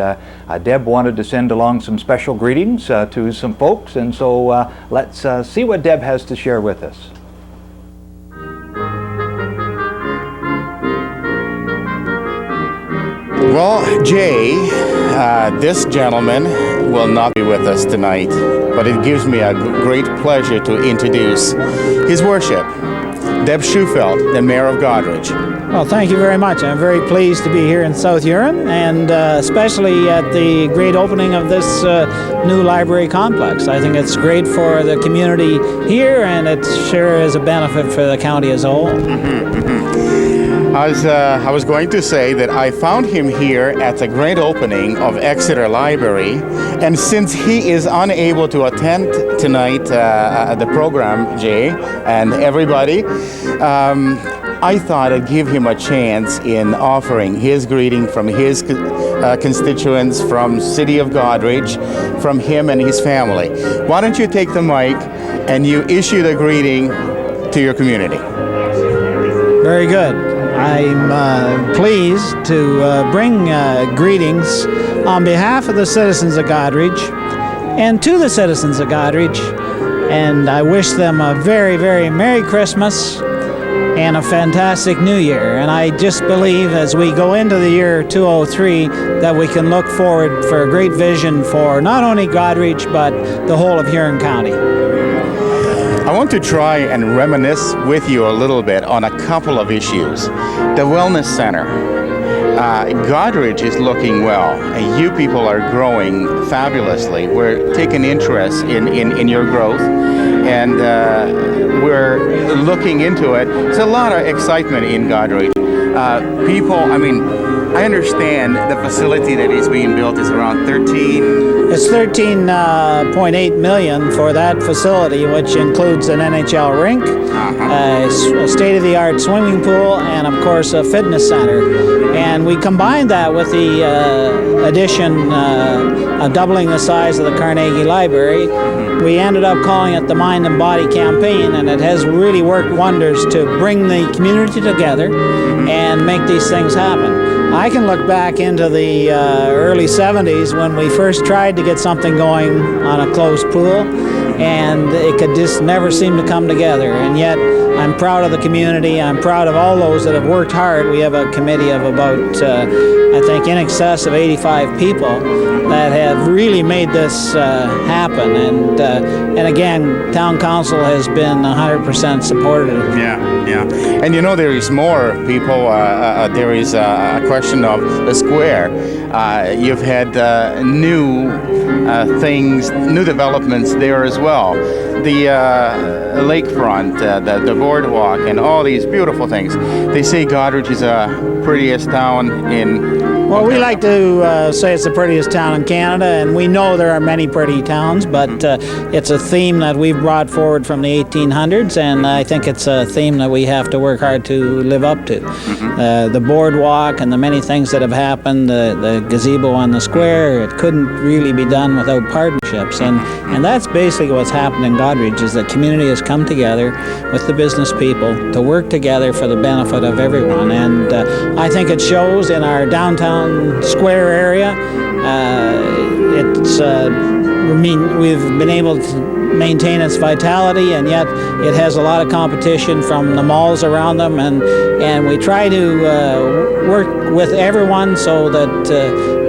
Deb wanted to send along some special greetings to some folks, and so let's see what Deb has to share with us. Well, Jay, this gentleman will not be with us tonight, but it gives me a great pleasure to introduce His Worship, Deb Schufelt, the Mayor of Goderich. Well, thank you very much. I'm very pleased to be here in South Huron, and especially at the great opening of this new library complex. I think it's great for the community here, and it sure is a benefit for the county as a whole. I was going to say that I found him here at the grand opening of Exeter Library, and since he is unable to attend tonight the program, Jay, and everybody, I thought I'd give him a chance in offering his greeting from his constituents, from City of Goderich, from him and his family. Why don't you take the mic and you issue the greeting to your community? Very good. I'm pleased to bring greetings on behalf of the citizens of Goderich and to the citizens of Goderich, and I wish them a very, very Merry Christmas and a fantastic New Year. And I just believe as we go into the year 2003 that we can look forward for a great vision for not only Goderich but the whole of Huron County. I want to try and reminisce with you a little bit on a couple of issues. The Wellness Center. Goderich is looking well. You people are growing fabulously. We're taking interest in your growth, and we're looking into it. There's a lot of excitement in Goderich. People, I mean, I understand the facility that is being built is around 13... It's 13.8 million for that facility, which includes an NHL rink, a state-of-the-art swimming pool, and of course a fitness center. And we combined that with the addition of doubling the size of the Carnegie Library. We ended up calling it the Mind and Body Campaign, and it has really worked wonders to bring the community together and make these things happen. I can look back into the early 70s when we first tried to get something going on a closed pool, and it could just never seem to come together. And yet I'm proud of the community. I'm proud of all those that have worked hard. We have a committee of about I think in excess of 85 people that have really made this happen, and again, town council has been 100% supportive. Yeah. And you know, there is more people. There is a question of the square. You've had new things, new developments there as well. The lakefront, the boardwalk, and all these beautiful things. They say Goderich is the prettiest town in... Well, we like to say it's the prettiest town in Canada, and we know there are many pretty towns, but it's a theme that we've brought forward from the 1800s, and I think it's a theme that we have to work hard to live up to. The boardwalk and the many things that have happened, the gazebo on the square, it couldn't really be done without partnerships, and that's basically what's happened in Goderich, is the community has come together with the business people to work together for the benefit of everyone, and I think it shows in our downtown town square area. We've been able to maintain its vitality, and yet it has a lot of competition from the malls around them, and we try to work with everyone so that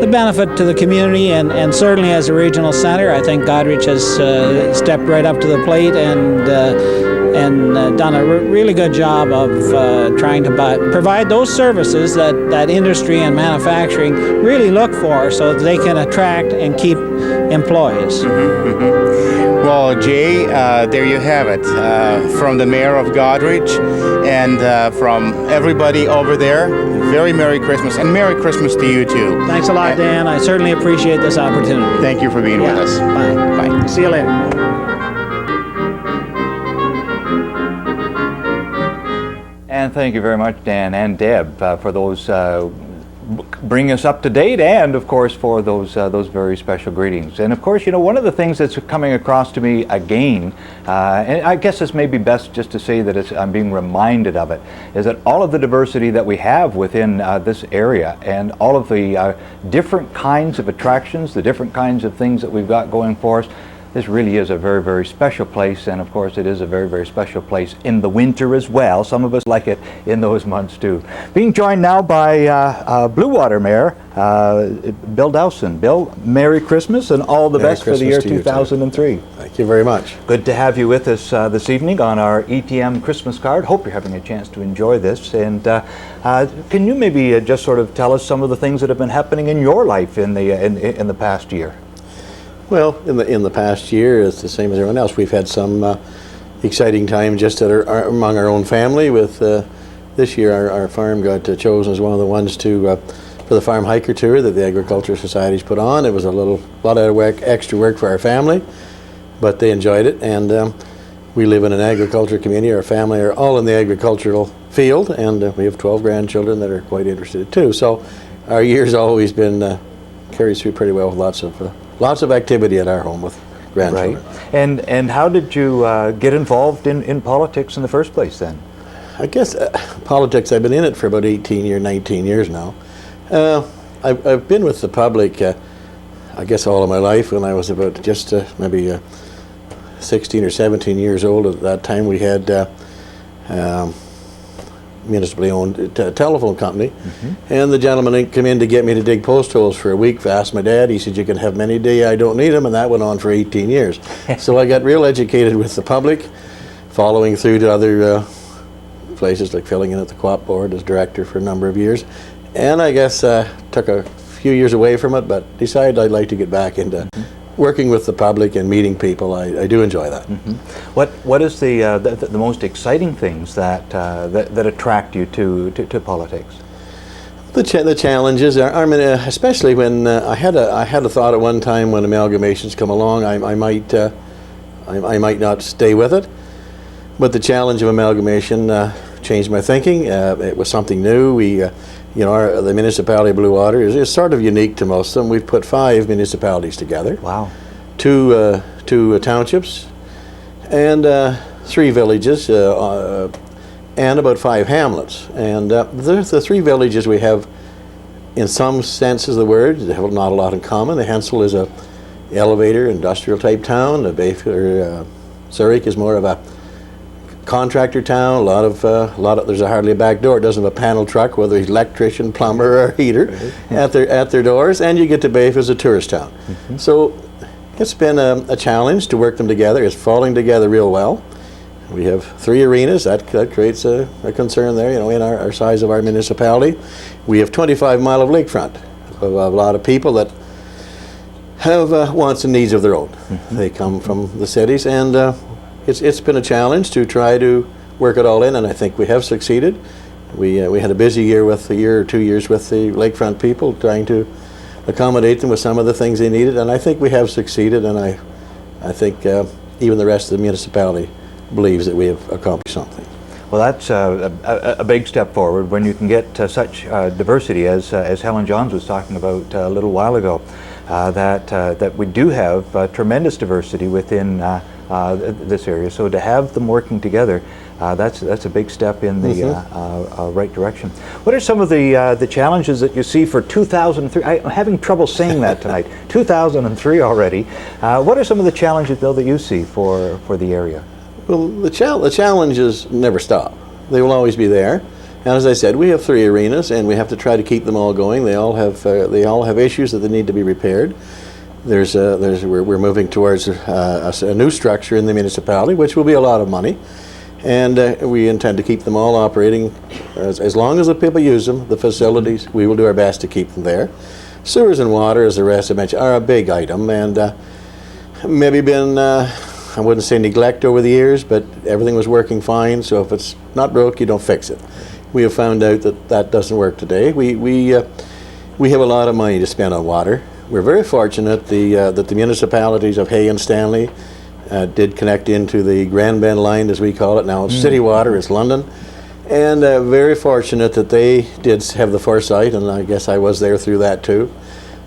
the benefit to the community, and certainly as a regional center, I think Goderich has stepped right up to the plate and done a really good job of trying to provide those services that industry and manufacturing really look for, so that they can attract and keep employees. Well, Jay, there you have it. From the Mayor of Goderich and from everybody over there, very Merry Christmas, and Merry Christmas to you too. Thanks a lot, Dan. I certainly appreciate this opportunity. Thank you for being with us. Bye. Bye. See you later. And thank you very much, Dan and Deb, for those bring us up to date, and of course for those very special greetings. And of course, you know, one of the things that's coming across to me again, and I guess this may be best just to say that I'm being reminded of it, is that all of the diversity that we have within this area, and all of the different kinds of attractions, the different kinds of things that we've got going for us. This really is a very, very special place, and of course it is a very, very special place in the winter as well. Some of us like it in those months too. Being joined now by Bluewater Mayor Bill Dowson. Bill, Merry Christmas and all the best for the year 2003. Thank you very much. Good to have you with us this evening on our ETM Christmas card. Hope you're having a chance to enjoy this. And can you maybe just sort of tell us some of the things that have been happening in your life in the past year? Well, in the past year, it's the same as everyone else. We've had some exciting times just among our own family. With this year, our farm got chosen as one of the ones to for the farm hiker tour that the Agriculture Society's put on. It was a lot of extra work for our family, but they enjoyed it. And we live in an agriculture community. Our family are all in the agricultural field, and we have 12 grandchildren that are quite interested too. So our year's always been carries through pretty well with lots of activity at our home with grandchildren. Right. And how did you get involved in politics in the first place then? I guess politics, I've been in it for about 19 years now. I've been with the public, I guess all of my life. When I was about just maybe 16 or 17 years old, at that time we had municipally owned telephone company, and the gentleman came in to get me to dig post holes for a week. I asked my dad, he said, "You can have many day, I don't need them," and that went on for 18 years. So I got real educated with the public, following through to other places like filling in at the co-op board as director for a number of years, and I guess took a few years away from it, but decided I'd like to get back into working with the public and meeting people. I do enjoy that. What is the most exciting things that attract you to politics? The challenges are, I mean, especially when I had a thought at one time when amalgamations come along, I might not stay with it, but the challenge of amalgamation changed my thinking. It was something new. The municipality of Bluewater is sort of unique to most of them. We've put 5 municipalities together. Wow. 2 townships, and 3 villages, and about 5 hamlets. And the 3 villages we have, in some senses of the word, they have not a lot in common. The Hensel is a elevator, industrial type town. The Zurich is more of a contractor town. A lot of there's hardly a back door. It doesn't have a panel truck, whether he's electrician, plumber, or heater, at their doors. And you get to Bayfield as a tourist town. So it's been a challenge to work them together. It's falling together real well. We have 3 arenas. That creates a concern there. In our size of our municipality, we have 25 mile of lakefront. A lot of people that have wants and needs of their own. They come from the cities, and it's been a challenge to try to work it all in, and I think we have succeeded. We had a busy year or 2 years with the lakefront people, trying to accommodate them with some of the things they needed, and I think we have succeeded, and I think even the rest of the municipality believes that we have accomplished something. Well, that's a big step forward when you can get such diversity as Helen Johns was talking about a little while ago. That we do have tremendous diversity within this area. So to have them working together, that's a big step in the right direction. What are some of the challenges that you see for 2003? I'm having trouble saying that tonight. 2003 already. What are some of the challenges, Bill, that you see for the area? Well, the challenges never stop. They will always be there. And as I said, we have 3 arenas, and we have to try to keep them all going. They all have issues that they need to be repaired. We're moving towards a new structure in the municipality, which will be a lot of money, and we intend to keep them all operating as long as the people use them. The facilities, we will do our best to keep them there. Sewers and water, as the rest I mentioned, are a big item, and maybe been I wouldn't say neglect over the years, but everything was working fine. So if it's not broke, you don't fix it. We have found out that that doesn't work today. We have a lot of money to spend on water. We're very fortunate that the municipalities of Hay and Stanley did connect into the Grand Bend line, as we call it now. City Water is London. And very fortunate that they did have the foresight, and I guess I was there through that too,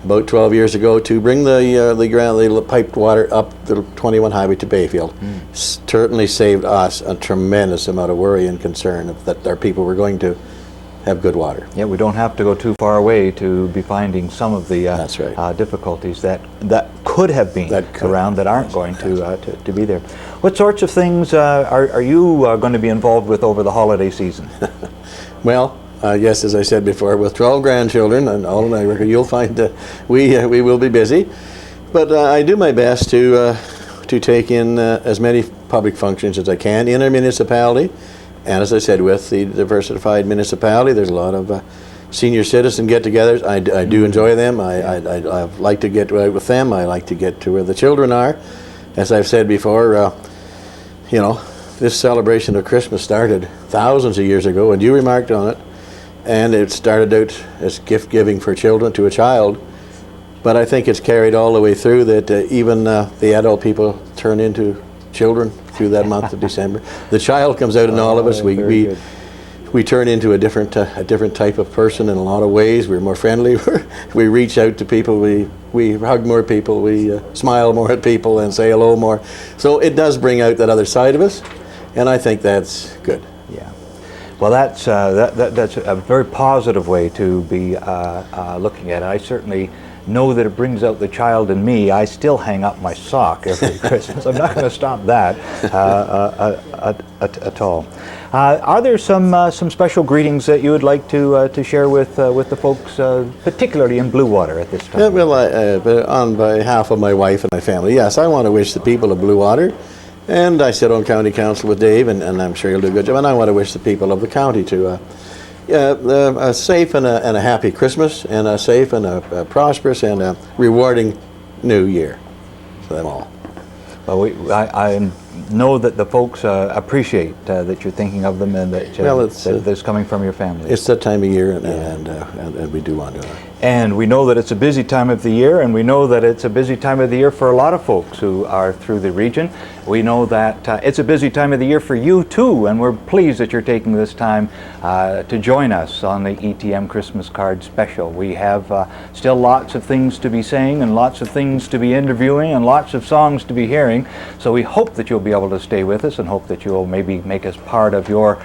about 12 years ago, to bring the piped water up the 21 highway to Bayfield. Certainly saved us a tremendous amount of worry and concern that our people were going to have good water. Yeah, we don't have to go too far away to be finding some of the difficulties that could have been around that aren't going to be there. What sorts of things are you going to be involved with over the holiday season? Well, yes, as I said before, with 12 grandchildren and all in America, you'll find we will be busy. But I do my best to take in as many public functions as I can in our municipality. And as I said, with the diversified municipality, there's a lot of senior citizen get-togethers. I do enjoy them. I like to get out with them. I like to get to where the children are. As I've said before, you know, this celebration of Christmas started thousands of years ago, and you remarked on it. And it started out as gift giving for children to a child. But I think it's carried all the way through that even the adult people turn into children through that month of December. The child comes out in all of us. We turn into a different type of person in a lot of ways. We're more friendly. We reach out to people. We hug more people. We smile more at people and say hello more. So it does bring out that other side of us, and I think that's good. Yeah. Well, that's a very positive way to be looking at it. I certainly know that it brings out the child in me. I still hang up my sock every Christmas. I'm not going to stop that at all. Are there some special greetings that you would like to share with the folks, particularly in Bluewater at this time? Yeah, well, on behalf of my wife and my family, yes, I want to wish the people of Bluewater, and I sit on County Council with Dave, and I'm sure he'll do a good job, and I want to wish the people of the county to a safe and a happy Christmas, and a safe and a prosperous and a rewarding New Year for them all. Well, I know that the folks appreciate that you're thinking of them, and that it's coming from your family. It's that time of year, and we do want to. And we know that it's a busy time of the year, and we know that it's a busy time of the year for a lot of folks who are through the region. We know that it's a busy time of the year for you too, and we're pleased that you're taking this time to join us on the ETM Christmas Card Special. We have still lots of things to be saying, and lots of things to be interviewing, and lots of songs to be hearing. So we hope that you'll be able to stay with us, and hope that you'll maybe make us part of your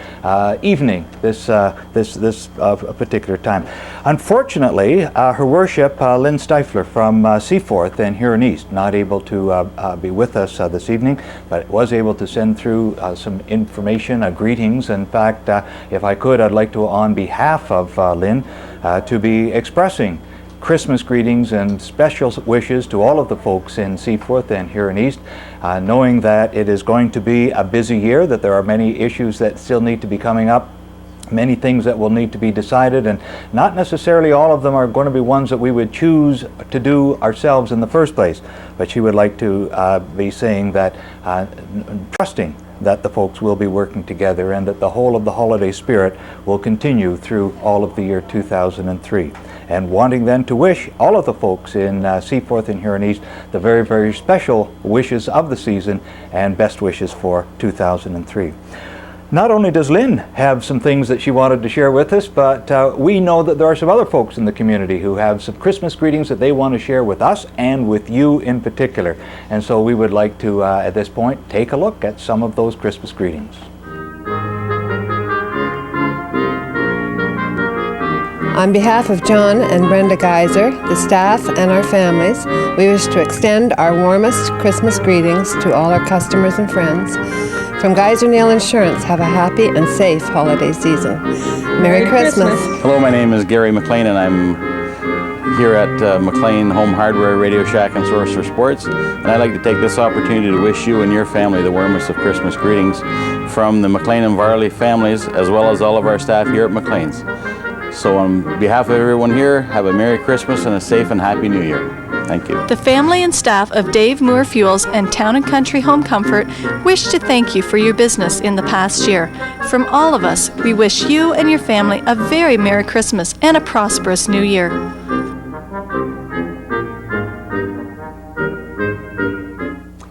evening this particular time. Unfortunately, Her Worship Lynn Stifler from Seaforth and Huron East not able to be with us this evening, but was able to send through some information, greetings. In fact, if I could, I'd like to, on behalf of Lynn, to be expressing Christmas greetings and special wishes to all of the folks in Seaforth and Huron East, knowing that it is going to be a busy year, that there are many issues that still need to be coming up, many things that will need to be decided, and not necessarily all of them are going to be ones that we would choose to do ourselves in the first place. But she would like to be saying that, trusting that the folks will be working together, and that the whole of the holiday spirit will continue through all of the year 2003. And wanting then to wish all of the folks in Seaforth and Huron East the very, very special wishes of the season and best wishes for 2003. Not only does Lynn have some things that she wanted to share with us, but we know that there are some other folks in the community who have some Christmas greetings that they want to share with us and with you in particular. And so we would like to, at this point, take a look at some of those Christmas greetings. On behalf of John and Brenda Geiser, the staff, and our families, we wish to extend our warmest Christmas greetings to all our customers and friends. From Geiser Nail Insurance, have a happy and safe holiday season. Merry Christmas. Hello, my name is Gary McLean, and I'm here at McLean Home Hardware, Radio Shack, and Source for Sports. And I'd like to take this opportunity to wish you and your family the warmest of Christmas greetings from the McLean and Varley families, as well as all of our staff here at McLean's. So on behalf of everyone here, have a Merry Christmas and a safe and Happy New Year. Thank you. The family and staff of Dave Moore Fuels and Town & Country Home Comfort wish to thank you for your business in the past year. From all of us, we wish you and your family a very Merry Christmas and a prosperous New Year.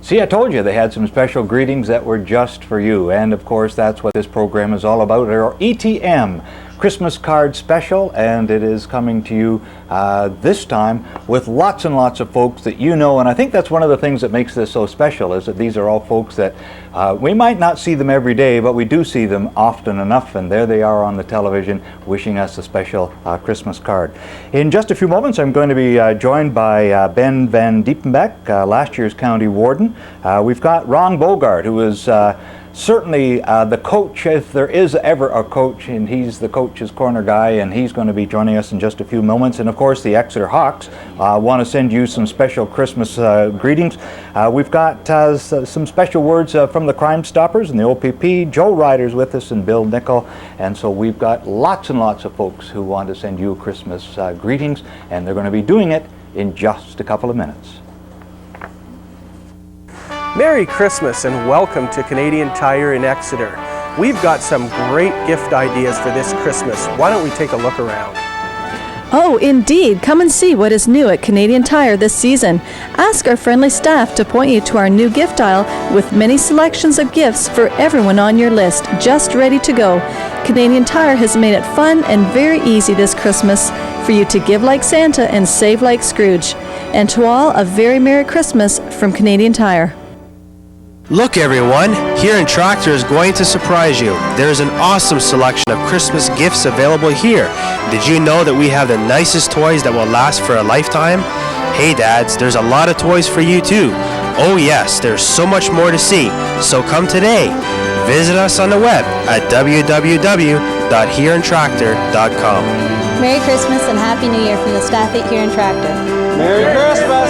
See, I told you they had some special greetings that were just for you. And of course, that's what this program is all about, our ETM Christmas card special, and it is coming to you this time with lots and lots of folks that you know. And I think that's one of the things that makes this so special, is that these are all folks that we might not see them every day, but we do see them often enough, and there they are on the television wishing us a special Christmas card. In just a few moments, I'm going to be joined by Ben Van Diepenbeck, last year's county warden. We've got Ron Bogart, who is certainly the coach, if there is ever a coach, and he's the coach's corner guy, and he's going to be joining us in just a few moments. And of course, the Exeter Hawks want to send you some special Christmas greetings. We've got some special words from the Crime Stoppers and the OPP. Joe Ryder's with us, and Bill Nickel. And so we've got lots and lots of folks who want to send you Christmas greetings, and they're going to be doing it in just a couple of minutes. Merry Christmas and welcome to Canadian Tire in Exeter. We've got some great gift ideas for this Christmas. Why don't we take a look around? Oh, indeed. Come and see what is new at Canadian Tire this season. Ask our friendly staff to point you to our new gift aisle with many selections of gifts for everyone on your list, just ready to go. Canadian Tire has made it fun and very easy this Christmas for you to give like Santa and save like Scrooge. And to all, a very Merry Christmas from Canadian Tire. Look everyone, Huron Tractor is going to surprise you. There is an awesome selection of Christmas gifts available here. Did you know that we have the nicest toys that will last for a lifetime? Hey dads, there's a lot of toys for you too. Oh yes, there's so much more to see. So come today. Visit us on the web at www.hurontractor.com. Merry Christmas and Happy New Year from the staff at Huron Tractor. Merry Christmas!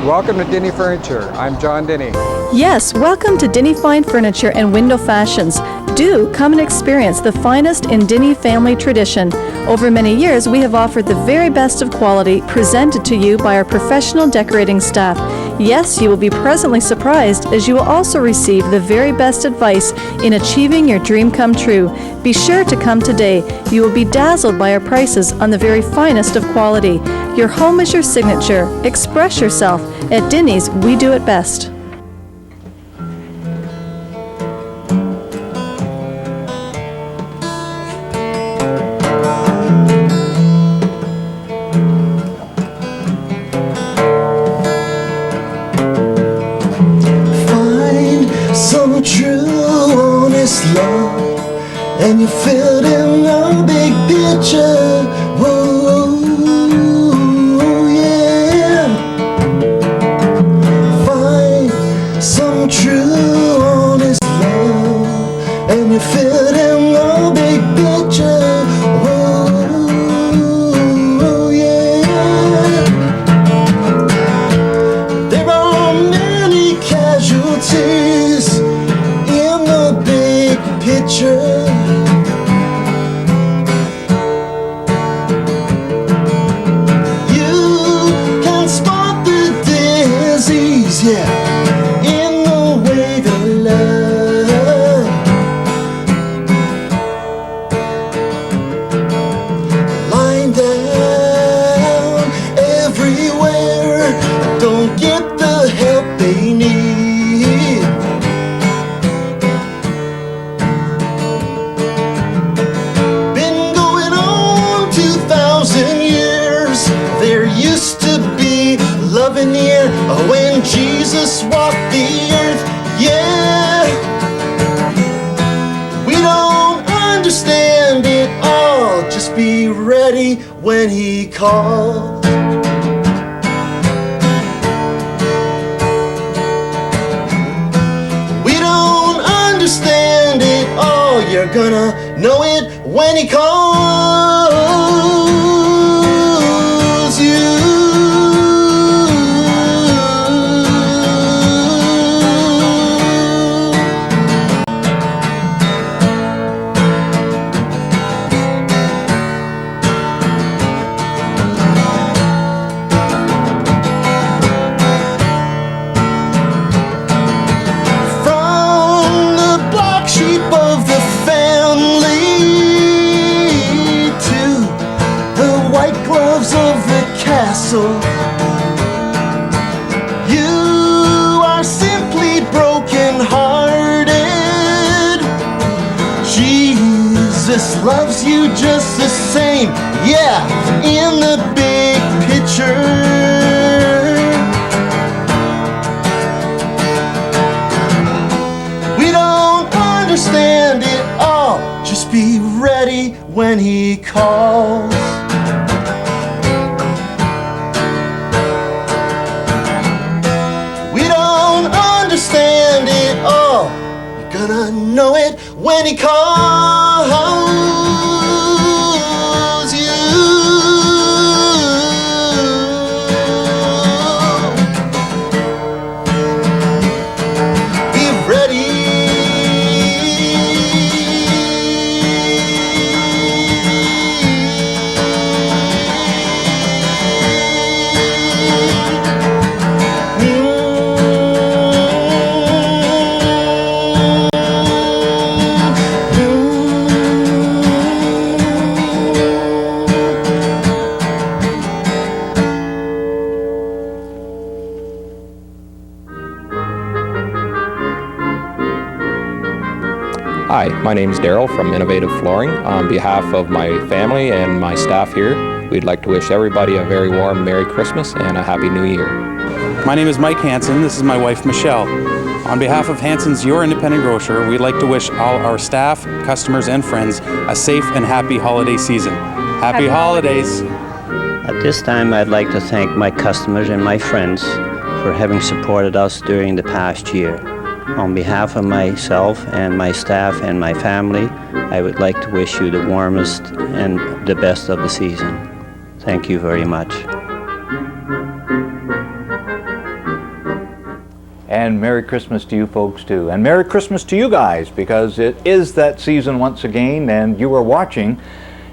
Welcome to Denny Furniture. I'm John Denny. Yes, welcome to Denny Fine Furniture and Window Fashions. Do come and experience the finest in Denny family tradition. Over many years, we have offered the very best of quality presented to you by our professional decorating staff. Yes, you will be pleasantly surprised, as you will also receive the very best advice in achieving your dream come true. Be sure to come today. You will be dazzled by our prices on the very finest of quality. Your home is your signature. Express yourself. At Denny's, we do it best. And you filled in the big picture. Whoa, yeah. Find some true, honest love, and you filled in the big picture. Whoa, yeah. There are many casualties in the big picture. Yeah, in the way to love. be ready when he calls. We don't understand it all, you're gonna know it when he calls you. You are simply broken-hearted. Jesus loves you just the same, yeah, in the big picture. We don't understand it all, just be ready when he calls. Understand it all, you're gonna know it when he calls you. Be ready. Hi, my name is Daryl from Innovative Flooring. On behalf of my family and my staff here, we'd like to wish everybody a very warm Merry Christmas and a Happy New Year. My name is Mike Hansen. This is my wife, Michelle. On behalf of Hansen's Your Independent Grocer, we'd like to wish all our staff, customers, and friends a safe and happy holiday season. Happy holidays! At this time, I'd like to thank my customers and my friends for having supported us during the past year. On behalf of myself and my staff and my family, I would like to wish you the warmest and the best of the season. Thank you very much. And Merry Christmas to you folks too. And Merry Christmas to you guys, because it is that season once again, and you are watching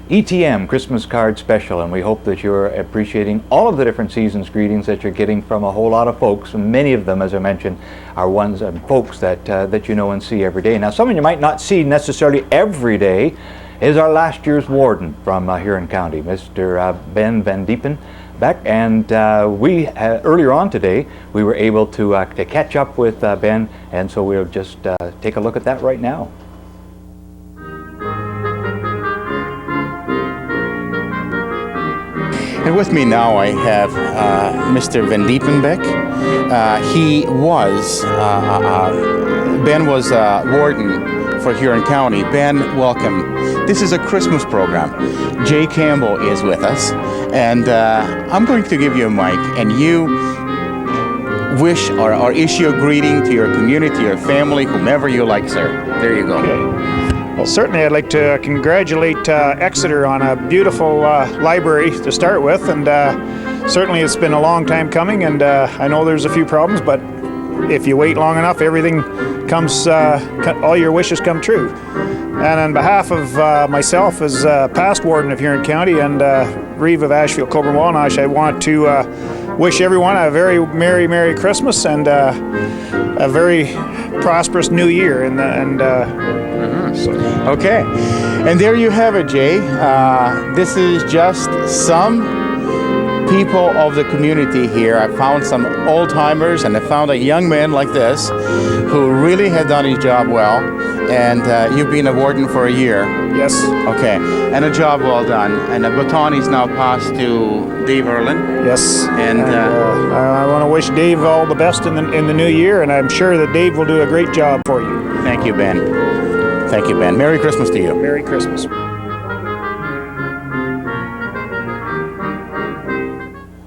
ETM Christmas Card Special, and we hope that you're appreciating all of the different season's greetings that you're getting from a whole lot of folks, and many of them, as I mentioned, are ones and folks that that you know and see every day. Now, someone you might not see necessarily every day is our last year's warden from Huron County, Mr. Ben Van Diepen Beck, and we earlier on today we were able to catch up with Ben, and so we'll just take a look at that right now. And with me now I have Mr. Van Diepenbeck. Ben was warden for Huron County. Ben, welcome. This is a Christmas program. Jay Campbell is with us, and I'm going to give you a mic, and you wish or issue a greeting to your community, your family, whomever you like, sir. There you go. Okay. Well, certainly I'd like to congratulate Exeter on a beautiful library to start with, and certainly it's been a long time coming, and I know there's a few problems, but if you wait long enough, everything comes, all your wishes come true. And on behalf of myself as past warden of Huron County and Reeve of Ashfield, Coburn Wallinash, I want to wish everyone a very Merry Christmas and a very prosperous New Year. Okay, and there you have it, Jay. This is just some people of the community here. I found some old-timers, and I found a young man like this who really had done his job well. And you've been a warden for a year. Yes. Okay, and a job well done. And the baton is now passed to Dave Urlin. Yes. And I want to wish Dave all the best in the new year, and I'm sure that Dave will do a great job for you. Thank you, Ben. Thank you, Ben. Merry Christmas to you. Merry Christmas.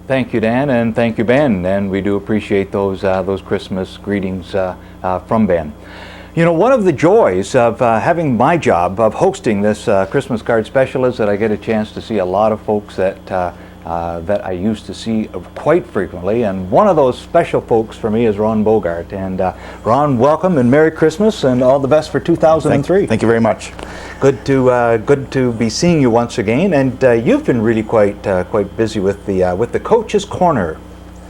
Thank you, Dan, and thank you, Ben. And we do appreciate those Christmas greetings from Ben. You know, one of the joys of having my job of hosting this Christmas card special is that I get a chance to see a lot of folks that that I used to see quite frequently, and one of those special folks for me is Ron Bogart. And Ron, welcome and Merry Christmas and all the best for 2003. Thank you very much. Good to be seeing you once again, and you've been really quite busy with the Coach's Corner.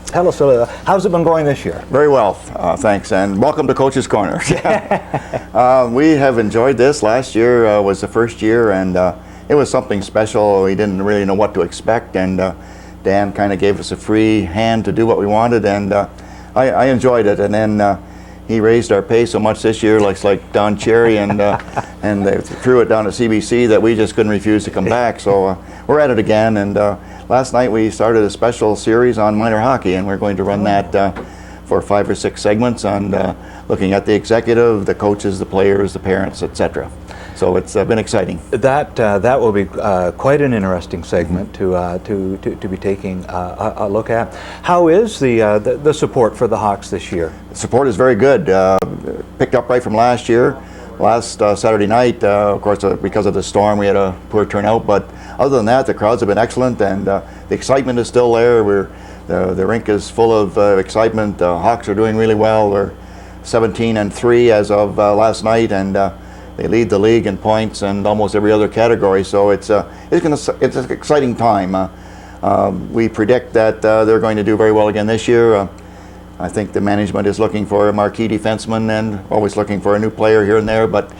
Tell us, how's it been going this year? Very well, thanks, and welcome to Coach's Corner. We have enjoyed this. Last year was the first year, and it was something special. We didn't really know what to expect, and Dan kind of gave us a free hand to do what we wanted, and I enjoyed it. And then he raised our pay so much this year, like Don Cherry, and they threw it down to CBC that we just couldn't refuse to come back. So we're at it again, and last night we started a special series on minor hockey, and we're going to run that for 5 or 6 segments on looking at the executive, the coaches, the players, the parents, etc. So it's been exciting. That will be quite an interesting segment to be taking a look at. How is the support for the Hawks this year? The support is very good. Picked up right from last year. Last Saturday night, of course, because of the storm, we had a poor turnout. But other than that, the crowds have been excellent, and the excitement is still there. The rink is full of excitement. The Hawks are doing really well. We're 17-3 as of last night, and they lead the league in points and almost every other category. So it's an exciting time. We predict that they're going to do very well again this year. I think the management is looking for a marquee defenseman and always looking for a new player here and there. But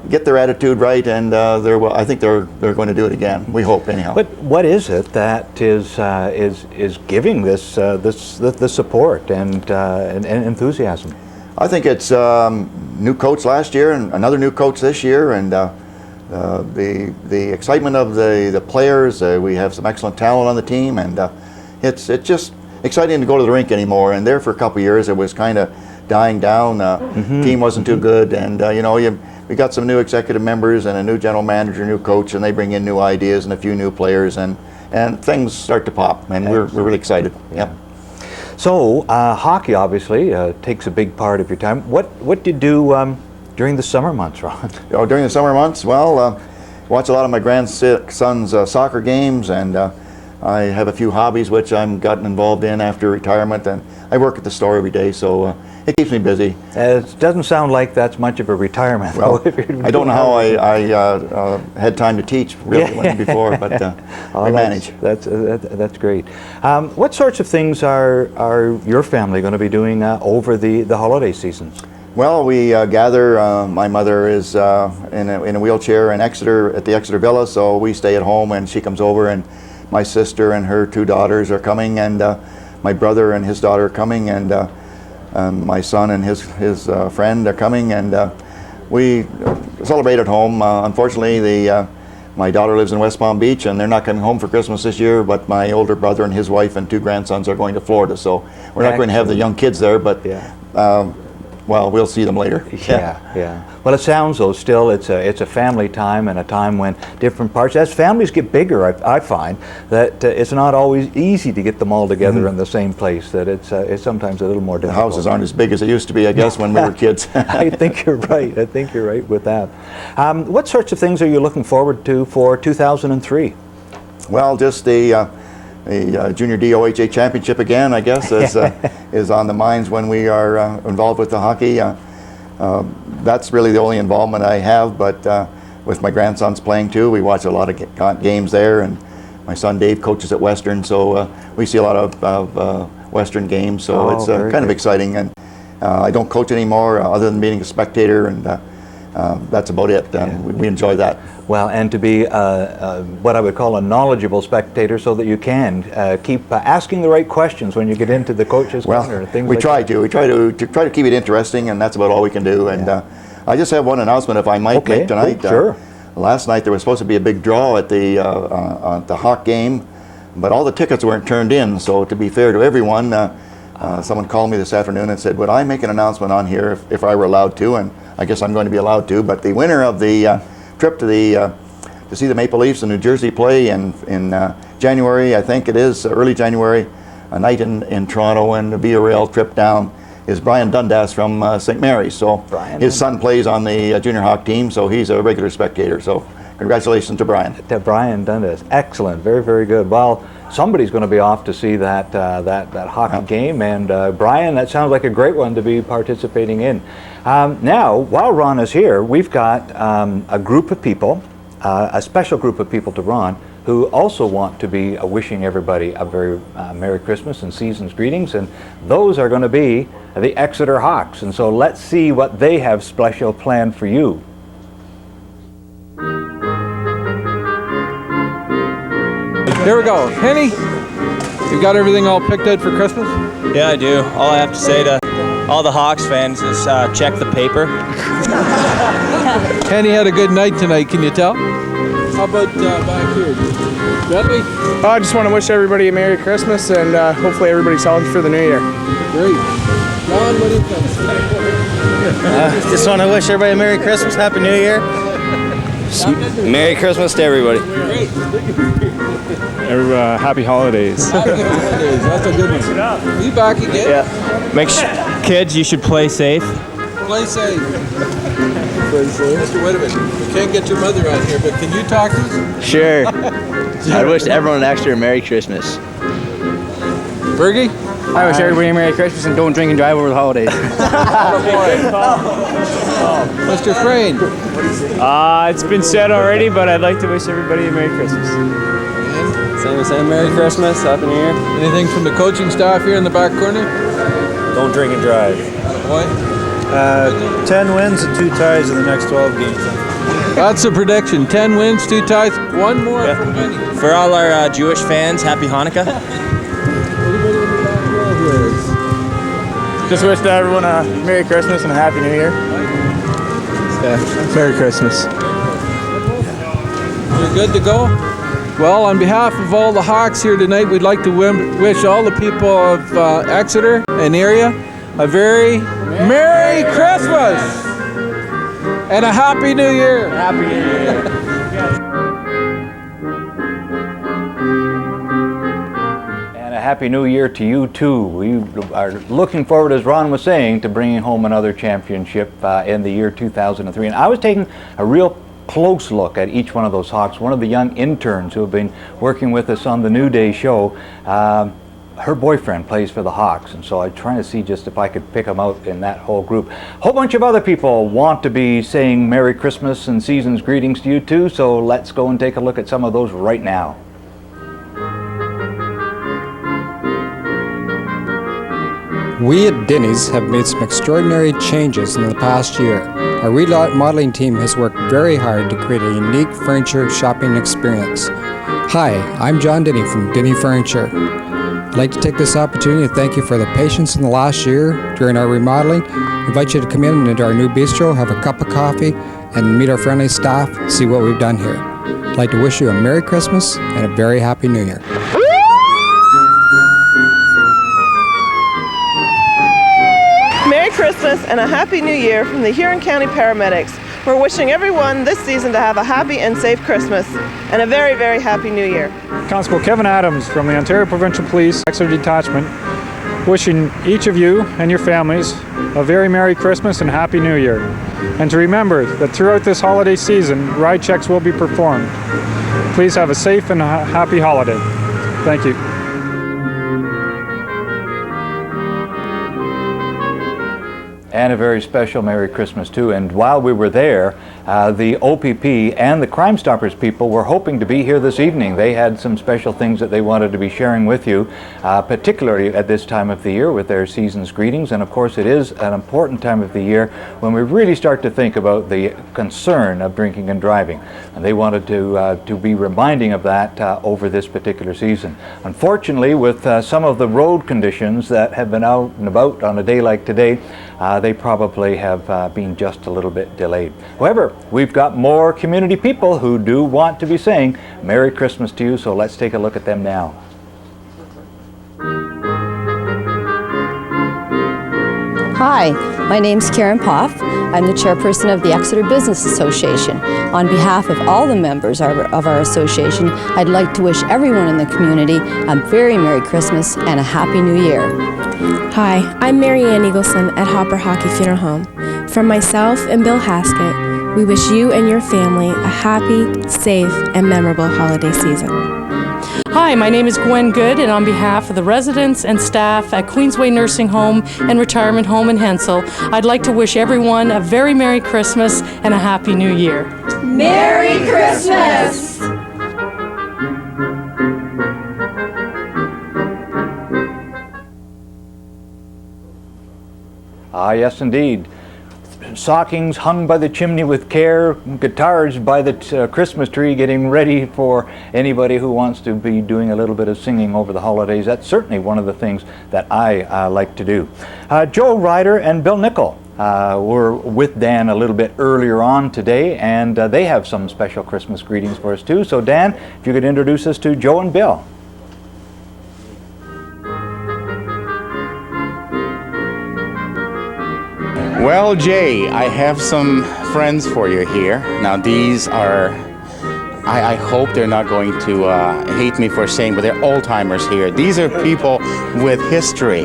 get their attitude right, and I think they're going to do it again. We hope, anyhow. But what is it that is giving this the support and enthusiasm? I think it's new coach last year and another new coach this year, and the excitement of the players. We have some excellent talent on the team, and it's just exciting to go to the rink anymore. And there for a couple of years, it was kind of dying down. Team wasn't too good, and we got some new executive members and a new general manager, new coach, and they bring in new ideas and a few new players, and things start to pop, and we're really excited. Yep. So hockey obviously takes a big part of your time. What do you do during the summer months, Ron? Oh, during the summer months, well, watch a lot of my grandson's soccer games, and I have a few hobbies which I'm gotten involved in after retirement, and I work at the store every day, so it keeps me busy. It doesn't sound like that's much of a retirement. Well, I don't know how I had time to teach really before, but I manage. That's great. What sorts of things are your family going to be doing over the holiday seasons? Well, we gather. My mother is in a wheelchair in Exeter at the Exeter Villa, so we stay at home, and she comes over, and my sister and her 2 daughters are coming, and my brother and his daughter are coming, and my son and his friend are coming, and we celebrate at home. Unfortunately, my daughter lives in West Palm Beach, and they're not coming home for Christmas this year, but my older brother and his wife and 2 grandsons are going to Florida, so we're not going to have the young kids there, but well, we'll see them later. Yeah. Well, it sounds though still it's a family time, and a time when different parts, as families get bigger, I find that it's not always easy to get them all together in the same place. That it's sometimes a little more difficult. The houses aren't as big as they used to be, I guess, when we were kids. I think you're right. I think you're right with that. What sorts of things are you looking forward to for 2003? Well, just the Junior DOHA Championship again, I guess, is on the minds when we are involved with the hockey. That's really the only involvement I have, but with my grandsons playing too, we watch a lot of games there, and my son Dave coaches at Western, so we see a lot of Western games, so it's kind of exciting. And I don't coach anymore other than being a spectator, and that's about it. We enjoy that. Well, and to be what I would call a knowledgeable spectator, so that you can keep asking the right questions when you get into the coach's corner and things we like try that. to. We try to keep it interesting, and that's about all we can do. And I just have one announcement, if I might, make tonight. Sure. Last night there was supposed to be a big draw at the Hawk game, but all the tickets weren't turned in. So to be fair to everyone, someone called me this afternoon and said, would I make an announcement on here if I were allowed to? And I guess I'm going to be allowed to. But the winner of the trip to to see the Maple Leafs in New Jersey play in January, I think it is, early January, a night in Toronto, and to be a rail trip down is Brian Dundas from St. Mary's. So his son plays on the junior hockey team, so he's a regular spectator. So congratulations to Brian. To Brian Dundas. Excellent. Very, very good. Well, somebody's going to be off to see that hockey game, and Brian, that sounds like a great one to be participating in. Now, while Ron is here, we've got a group of people, a special group of people to Ron, who also want to be wishing everybody a very Merry Christmas and season's greetings, and those are going to be the Exeter Hawks. And so let's see what they have special planned for you. Here we go. Henny, you got everything all picked out for Christmas? Yeah, I do. All I have to say to all the Hawks fans is check the paper. Henny had a good night tonight, can you tell? How about back here? Dudley? I just want to wish everybody a Merry Christmas, and hopefully everybody's healthy for the new year. Great. Ron, what do you think? Just want to wish everybody a Merry Christmas, Happy New Year. Merry Christmas to everybody. Happy holidays. Happy holidays, that's a good one. You back again? Yeah. Kids, you should play safe. Play safe. Mr. Whittaman, we can't get your mother out here, but can you talk to us? Sure. I wish everyone in Exeter a Merry Christmas. Bergie? I wish everybody a Merry Christmas and don't drink and drive over the holidays. Mr. Frayne? It's been said already, but I'd like to wish everybody a Merry Christmas. Same Merry Christmas, Happy New Year. Anything from the coaching staff here in the back corner? Don't drink and drive. What? 10 wins and 2 ties in the next 12 games. That's the prediction. 10 wins, 2 ties, 1 more from Benny. For all our Jewish fans, Happy Hanukkah. Just wish everyone a Merry Christmas and a Happy New Year. Merry Christmas. You're good to go? Well, on behalf of all the Hawks here tonight, we'd like to wish all the people of Exeter and area a very Merry Christmas and a Happy New Year. Happy New Year. And a Happy New Year to you too. We are looking forward, as Ron was saying, to bringing home another championship in the year 2003. And I was taking a real close look at each one of those Hawks. One of the young interns who have been working with us on the New Day show, her boyfriend plays for the Hawks, and so I'm trying to see just if I could pick them out in that whole group. A whole bunch of other people want to be saying Merry Christmas and season's greetings to you too, so let's go and take a look at some of those right now. We at Denny's have made some extraordinary changes in the past year. Our remodeling team has worked very hard to create a unique furniture shopping experience. Hi, I'm John Denny from Denny Furniture. I'd like to take this opportunity to thank you for the patience in the last year during our remodeling. I invite you to come in into our new bistro, have a cup of coffee, and meet our friendly staff, see what we've done here. I'd like to wish you a Merry Christmas and a very Happy New Year. Merry Christmas and a Happy New Year from the Huron County Paramedics. We're wishing everyone this season to have a happy and safe Christmas and a very, very Happy New Year. Constable Kevin Adams from the Ontario Provincial Police Exeter Detachment, wishing each of you and your families a very Merry Christmas and Happy New Year. And to remember that throughout this holiday season, ride checks will be performed. Please have a safe and happy holiday. Thank you. And a very special Merry Christmas too. And while we were there, the OPP and the Crime Stoppers people were hoping to be here this evening. They had some special things that they wanted to be sharing with you, particularly at this time of the year with their season's greetings. And of course it is an important time of the year when we really start to think about the concern of drinking and driving. And they wanted to be reminding of that over this particular season. Unfortunately, with some of the road conditions that have been out and about on a day like today, they probably have been just a little bit delayed. However, we've got more community people who do want to be saying Merry Christmas to you, so let's take a look at them now. Hi, My name's Karen Poff. I'm the chairperson of the Exeter Business Association. On behalf of all the members of our association, I'd like to wish everyone in the community a very Merry Christmas and a Happy New Year. Hi, I'm Mary Ann Eagleson at Hopper Hockey Funeral Home. From myself and Bill Haskett, we wish you and your family a happy, safe, and memorable holiday season. Hi, my name is Gwen Good, and on behalf of the residents and staff at Queensway Nursing Home and Retirement Home in Hensel, I'd like to wish everyone a very Merry Christmas and a Happy New Year. Merry Christmas! Ah, yes, indeed. Stockings hung by the chimney with care, guitars by the Christmas tree getting ready for anybody who wants to be doing a little bit of singing over the holidays. That's certainly one of the things that I like to do. Joe Ryder and Bill Nickel were with Dan a little bit earlier on today, and they have some special Christmas greetings for us too. So Dan, if you could introduce us to Joe and Bill. Well, Jay, I have some friends for you here. Now, these are, I hope they're not going to hate me for saying, but they're old-timers here. These are people with history.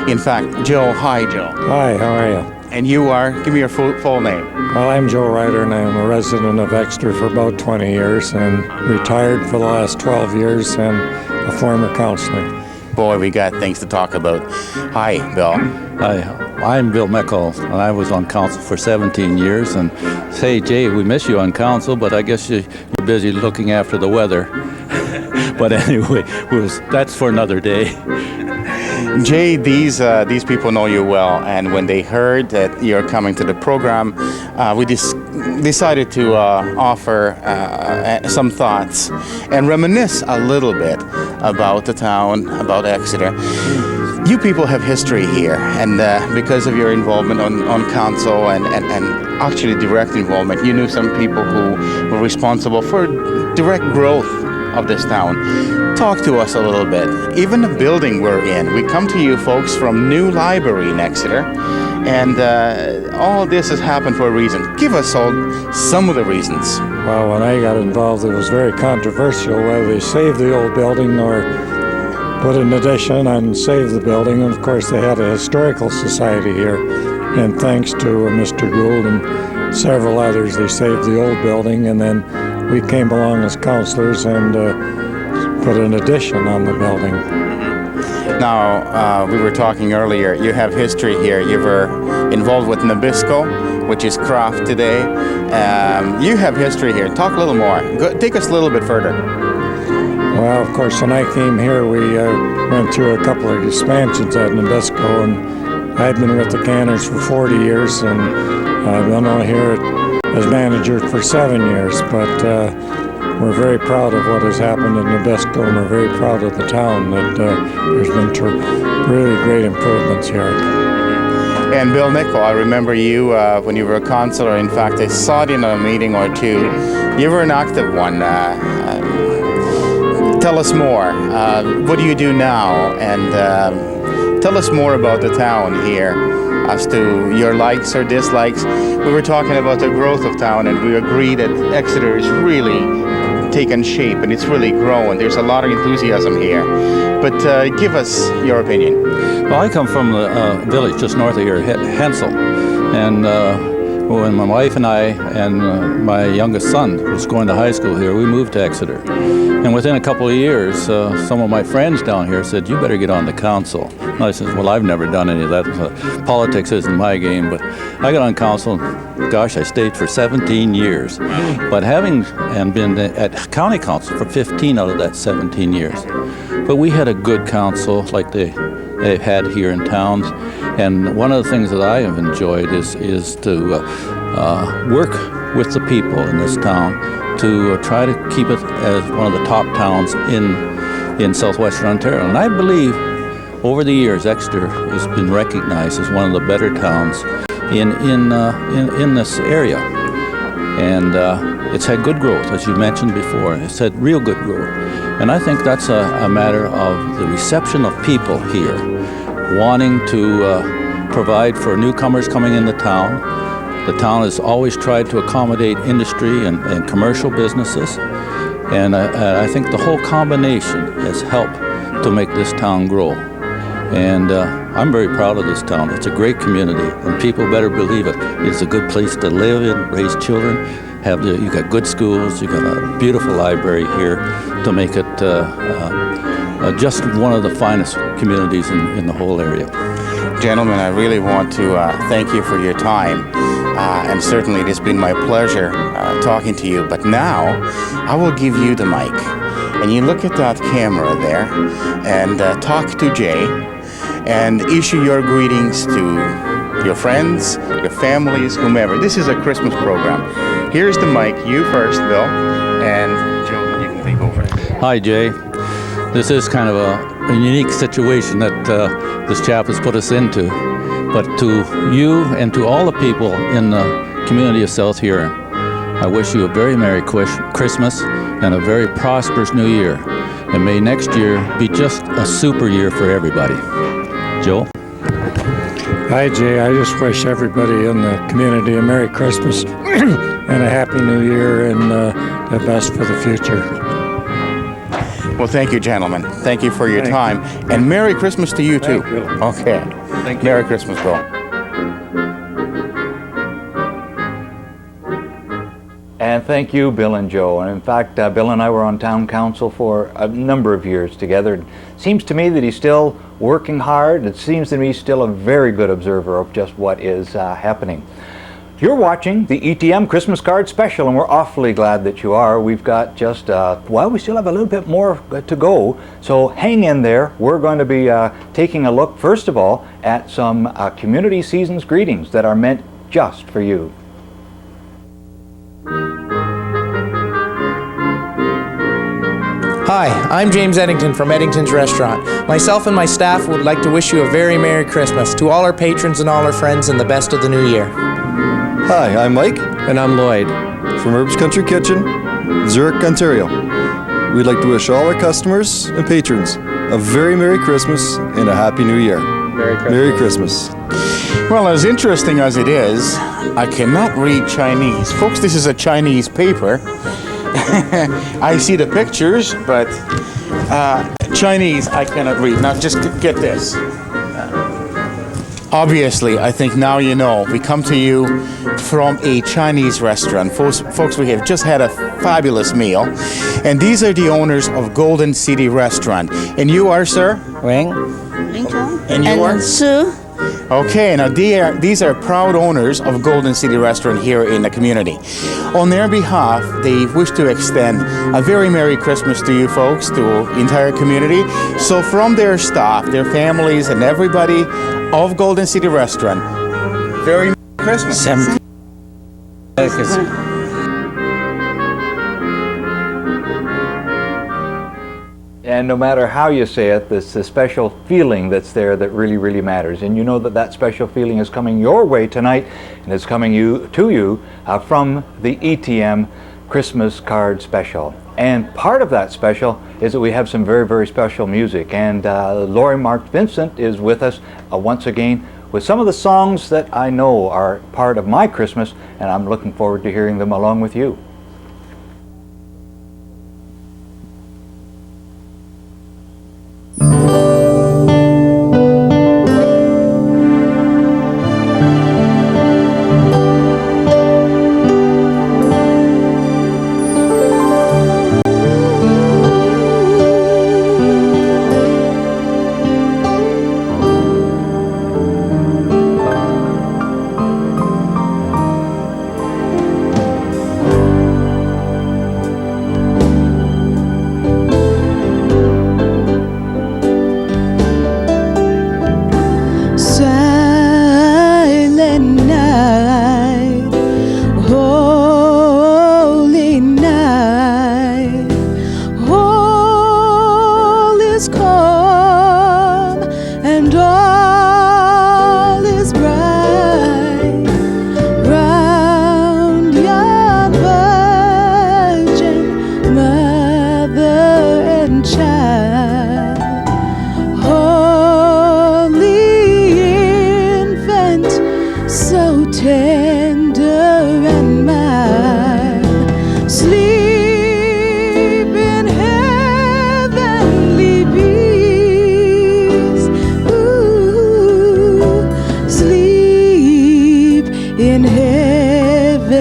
In fact, Joe, hi, Joe. Hi, how are you? And you are, give me your full name. Well, I'm Joe Ryder, and I'm a resident of Exeter for about 20 years, and retired for the last 12 years, and a former counselor. Boy, we got things to talk about. Hi, Bill. Hi, I'm Bill Mickle, and I was on council for 17 years. And say, Jay, we miss you on council, but I guess you're busy looking after the weather. But anyway, that's for another day. Jay, these people know you well, and when they heard that you're coming to the program, we decided to offer some thoughts and reminisce a little bit about the town, about Exeter. You people have history here, and because of your involvement on council and actually direct involvement, you knew some people who were responsible for direct growth of this town. Talk to us a little bit. Even the building we're in, we come to you folks from New Library in Exeter, and all this has happened for a reason. Give us all some of the reasons. Well, when I got involved, it was very controversial whether they saved the old building or put an addition and save the building. And of course, they had a historical society here, and thanks to Mr. Gould and several others, they saved the old building, and then we came along as councillors and put an addition on the building. Now, we were talking earlier, you have history here. You were involved with Nabisco, which is craft today. You have history here. Talk a little more. Take us a little bit further. Well, of course, when I came here, we went through a couple of expansions at Nabisco, and I've been with the Canners for 40 years, and I've been on here as manager for 7 years, but we're very proud of what has happened in Nabisco, and we're very proud of the town that there's been really great improvements here. And Bill Nickel, I remember you when you were a councillor. In fact, I saw it in a meeting or two. You were an active one. Tell us more. What do you do now? And tell us more about the town here as to your likes or dislikes. We were talking about the growth of town, and we agree that Exeter is really taken shape and it's really grown. There's a lot of enthusiasm here. But give us your opinion. Well, I come from the village just north of here, Hensel. And when my wife and I and my youngest son was going to high school here, we moved to Exeter. And within a couple of years, some of my friends down here said, "You better get on the council." And I said, "Well, I've never done any of that. Politics isn't my game." But I got on council, and gosh, I stayed for 17 years. But having been at county council for 15 out of that 17 years. But we had a good council like they've had here in towns. And one of the things that I have enjoyed is to work with the people in this town to try to keep it as one of the top towns in southwestern Ontario. And I believe over the years Exeter has been recognized as one of the better towns in this area. And it's had good growth, as you mentioned before. It's had real good growth. And I think that's a matter of the reception of people here wanting to provide for newcomers coming into town. The town has always tried to accommodate industry and commercial businesses, and I think the whole combination has helped to make this town grow. And I'm very proud of this town. It's a great community, and people better believe it. It's a good place to live in, raise children. You got good schools. You got a beautiful library here to make it just one of the finest communities in the whole area. Gentlemen, I really want to thank you for your time, and certainly it has been my pleasure talking to you. But now, I will give you the mic, and you look at that camera there, and talk to Jay, and issue your greetings to your friends, your families, whomever. This is a Christmas program. Here's the mic. You first, Bill, and Joe, you can take over. Hi, Jay. This is kind of a unique situation that this chap has put us into. But to you and to all the people in the community of South Huron, I wish you a very Merry Christmas and a very prosperous New Year. And may next year be just a super year for everybody. Joe? Hi, Jay. I just wish everybody in the community a Merry Christmas and a Happy New Year and the best for the future. Well, thank you, gentlemen. Thank you for your time. And Merry Christmas to you, too. Okay. Thank you. Merry Christmas, Bill. And thank you, Bill and Joe. And in fact, Bill and I were on town council for a number of years together. It seems to me that he's still working hard. It seems to me he's still a very good observer of just what is happening. You're watching the ETM Christmas Card Special, and we're awfully glad that you are. We've got just, well, we still have a little bit more to go, so hang in there. We're going to be taking a look, first of all, at some community season's greetings that are meant just for you. Hi, I'm James Eddington from Eddington's Restaurant. Myself and my staff would like to wish you a very Merry Christmas to all our patrons and all our friends and the best of the new year. Hi, I'm Mike. And I'm Lloyd. From Herb's Country Kitchen, Zurich, Ontario. We'd like to wish all our customers and patrons a very Merry Christmas and a Happy New Year. Merry Christmas. Merry Christmas. Well, as interesting as it is, I cannot read Chinese. Folks, this is a Chinese paper. I see the pictures, but Chinese I cannot read. Now just get this. Obviously, I think now you know. We come to you from a Chinese restaurant. Folks, we have just had a fabulous meal. And these are the owners of Golden City Restaurant. And you are, sir? Wang. And you are? Sue. Okay, now these are proud owners of Golden City Restaurant here in the community. On their behalf, they wish to extend a very Merry Christmas to you folks, to the entire community. So from their staff, their families, and everybody of Golden City Restaurant, very Merry Christmas. And no matter how you say it, there's a special feeling that's there that really, really matters. And you know that that special feeling is coming your way tonight, and it's coming to you from the ETM Christmas Card Special. And part of that special is that we have some very, very special music. And Laurie Marks Vincent is with us once again with some of the songs that I know are part of my Christmas, and I'm looking forward to hearing them along with you.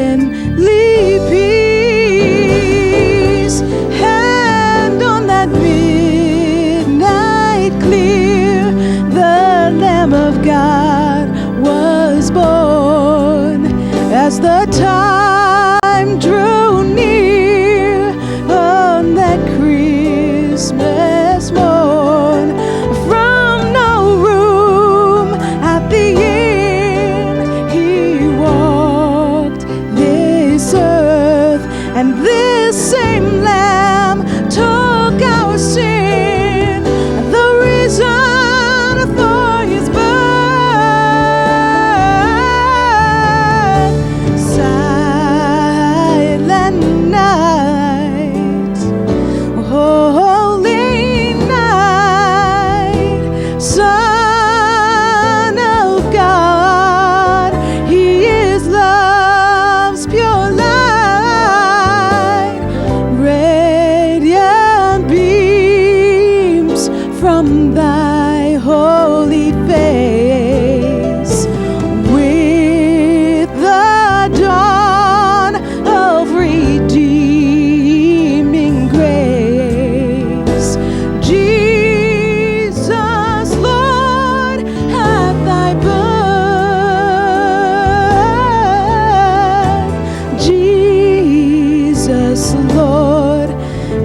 heavenly peace. And on that midnight clear, the Lamb of God was born. As the time drew near on that Christmas morn, from no room at the inn he walked this earth, and this same Lamb took our sin, the reason for his birth. Silent night, holy night, Son of God, he is love's pure light, radiant beams from thy holy face. With the dawn of redeeming grace, Jesus, Lord, at thy birth. Jesus, Lord,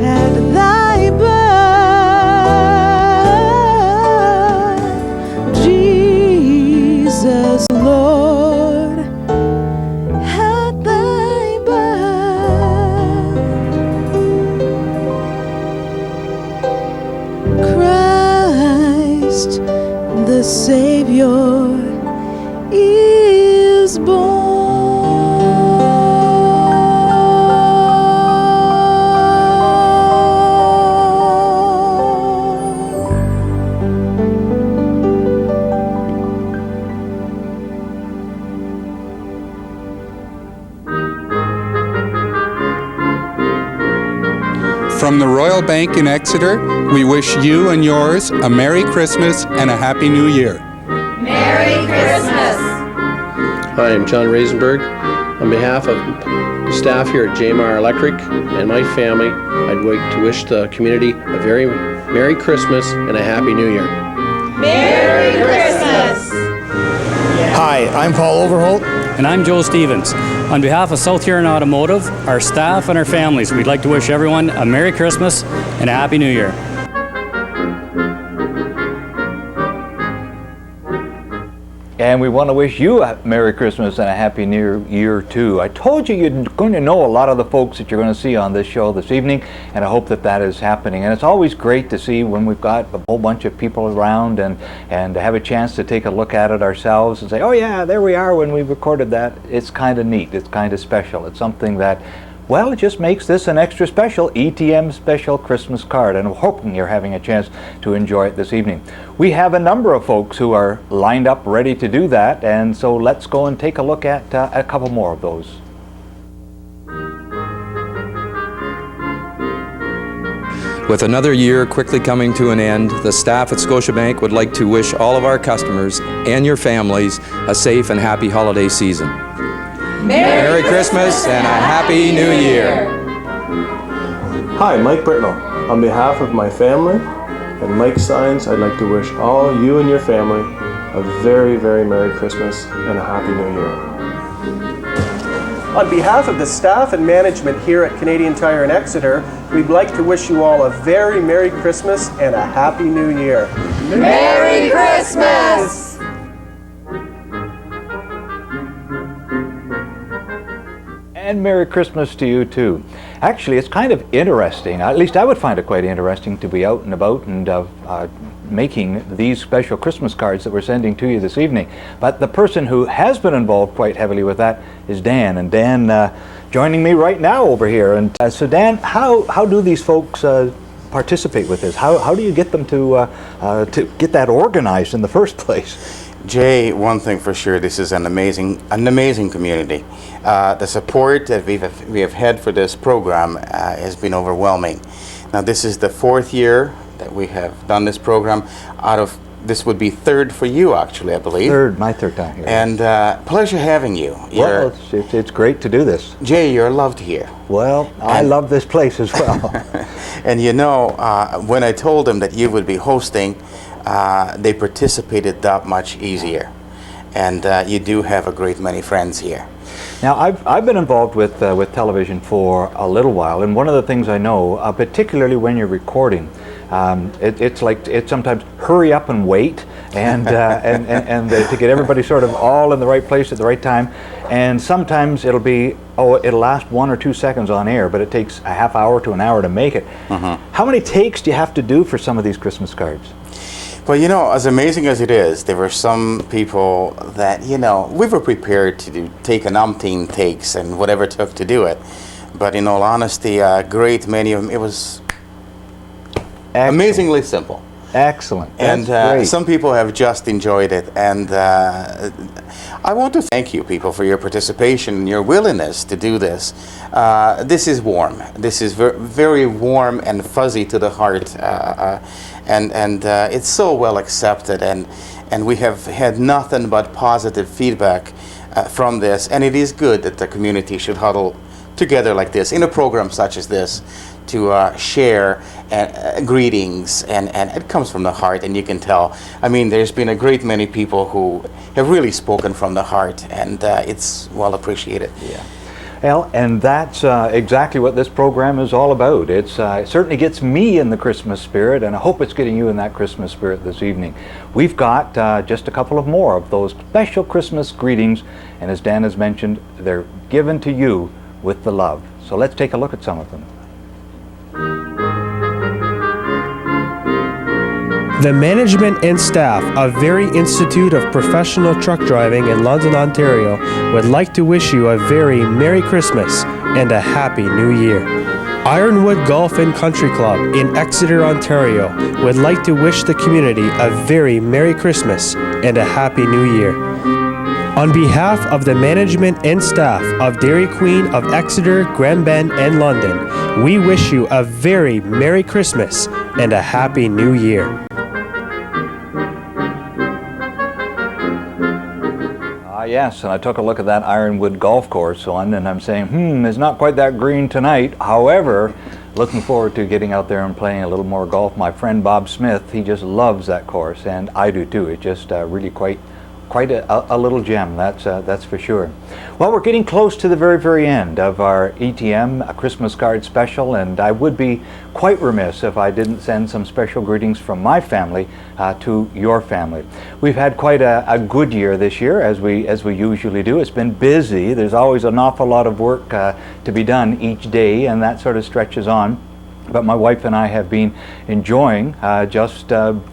at thy birth. Jesus, Lord, at thy birth. Christ the Savior is born. From the Royal Bank in Exeter, we wish you and yours a Merry Christmas and a Happy New Year. Merry Christmas! Hi, I'm John Reisenberg. On behalf of the staff here at JMR Electric and my family, I'd like to wish the community a very Merry Christmas and a Happy New Year. Merry Christmas! Hi, I'm Paul Overholt. And I'm Joe Stevens. On behalf of South Huron Automotive, our staff and our families, we'd like to wish everyone a Merry Christmas and a Happy New Year. And we want to wish you a Merry Christmas and a Happy New Year too. I told you you're going to know a lot of the folks that you're going to see on this show this evening, and I hope that that is happening. And it's always great to see when we've got a whole bunch of people around and to have a chance to take a look at it ourselves and say, oh yeah, there we are when we recorded that. It's kind of neat. It's kind of special. It's something that, well, it just makes this an extra special ETM special Christmas card, and I'm hoping you're having a chance to enjoy it this evening. We have a number of folks who are lined up ready to do that, and so let's go and take a look at a couple more of those. With another year quickly coming to an end, the staff at Scotiabank would like to wish all of our customers and your families a safe and happy holiday season. Merry Christmas and a Happy New Year. Hi, Mike Britnell. On behalf of my family and Mike Signs, I'd like to wish all you and your family a very, very Merry Christmas and a Happy New Year. On behalf of the staff and management here at Canadian Tire in Exeter, we'd like to wish you all a very Merry Christmas and a Happy New Year. Merry Christmas! And Merry Christmas to you too. Actually, it's kind of interesting, at least I would find it quite interesting to be out and about and making these special Christmas cards that we're sending to you this evening. But the person who has been involved quite heavily with that is Dan, and Dan joining me right now over here. And so Dan, how do these folks participate with this? How do you get them to get that organized in the first place? Jay, one thing for sure, this is an amazing community. The support that we have had for this program has been overwhelming. Now, this is the 4th year that we have done this program. Out of this would be third for you, actually, I believe. My third time here. And pleasure having you. Well, it's great to do this. Jay, you're loved here. Well, I love this place as well. And you know, when I told them that you would be hosting, they participated that much easier. And you do have a great many friends here. Now, I've been involved with television for a little while, and one of the things I know, particularly when you're recording, it's sometimes hurry up and wait, and to get everybody sort of all in the right place at the right time, and sometimes it'll last 1 or 2 seconds on air, but it takes a half hour to an hour to make it. How many takes do you have to do for some of these Christmas cards? Well, you know, as amazing as it is, there were some people that, you know, we were prepared to take an umpteen takes and whatever it took to do it. But in all honesty, a great many of them, it was amazingly simple. Excellent. And some people have just enjoyed it. And I want to thank you people for your participation and your willingness to do this. This is warm. This is very warm and fuzzy to the heart. And it's so well accepted, and we have had nothing but positive feedback from this, and it is good that the community should huddle together like this in a program such as this to share greetings, and it comes from the heart, and you can tell. I mean, there's been a great many people who have really spoken from the heart, and it's well appreciated. Yeah. Well, and that's exactly what this program is all about. It certainly gets me in the Christmas spirit, and I hope it's getting you in that Christmas spirit this evening. We've got just a couple of more of those special Christmas greetings, and as Dan has mentioned, they're given to you with the love. So let's take a look at some of them. The management and staff of Very Institute of Professional Truck Driving in London, Ontario would like to wish you a very Merry Christmas and a Happy New Year. Ironwood Golf and Country Club in Exeter, Ontario would like to wish the community a very Merry Christmas and a Happy New Year. On behalf of the management and staff of Dairy Queen of Exeter, Granbend, and London, we wish you a very Merry Christmas and a Happy New Year. Yes, and I took a look at that Ironwood golf course one, and I'm saying, it's not quite that green tonight. However, looking forward to getting out there and playing a little more golf. My friend Bob Smith, he just loves that course, and I do too. It's just really quite a little gem, that's for sure. Well, we're getting close to the very end of our ETM Christmas card special, and I would be quite remiss if I didn't send some special greetings from my family to your family. We've had quite a good year this year, as we usually do. It's been busy. There's always an awful lot of work to be done each day, and that sort of stretches on. But my wife and I have been enjoying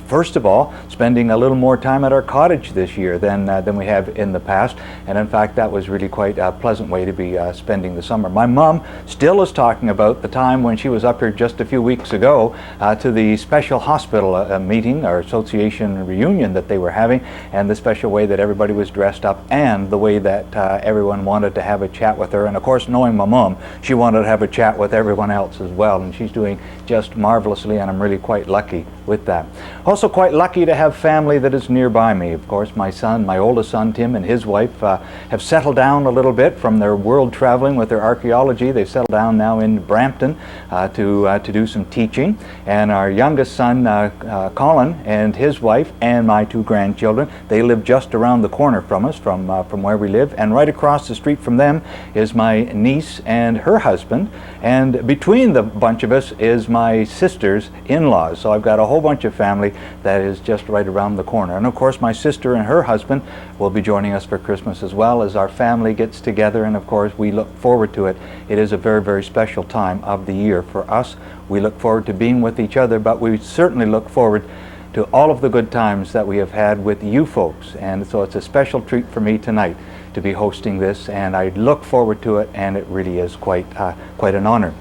first of all, spending a little more time at our cottage this year than we have in the past. And in fact, that was really quite a pleasant way to be spending the summer. My mom still is talking about the time when she was up here just a few weeks ago to the special hospital meeting or association reunion that they were having, and the special way that everybody was dressed up, and the way that everyone wanted to have a chat with her. And of course, knowing my mom, she wanted to have a chat with everyone else as well, and she's doing just marvelously, and I'm really quite lucky with that. Also quite lucky to have family that is nearby me. Of course, my oldest son Tim, and his wife have settled down a little bit from their world traveling with their archaeology. They've settled down now in Brampton to do some teaching. And our youngest son Colin and his wife and my 2 grandchildren, they live just around the corner from us, from where we live. And right across the street from them is my niece and her husband. And between the bunch of us is my sister's in-laws. So I've got a whole bunch of family that is just right around the corner. And of course, my sister and her husband will be joining us for Christmas as well, as our family gets together, and of course we look forward to it. It is a very special time of the year for us. We look forward to being with each other, but we certainly look forward to all of the good times that we have had with you folks. And so it's a special treat for me tonight to be hosting this, and I look forward to it, and it really is quite an honor.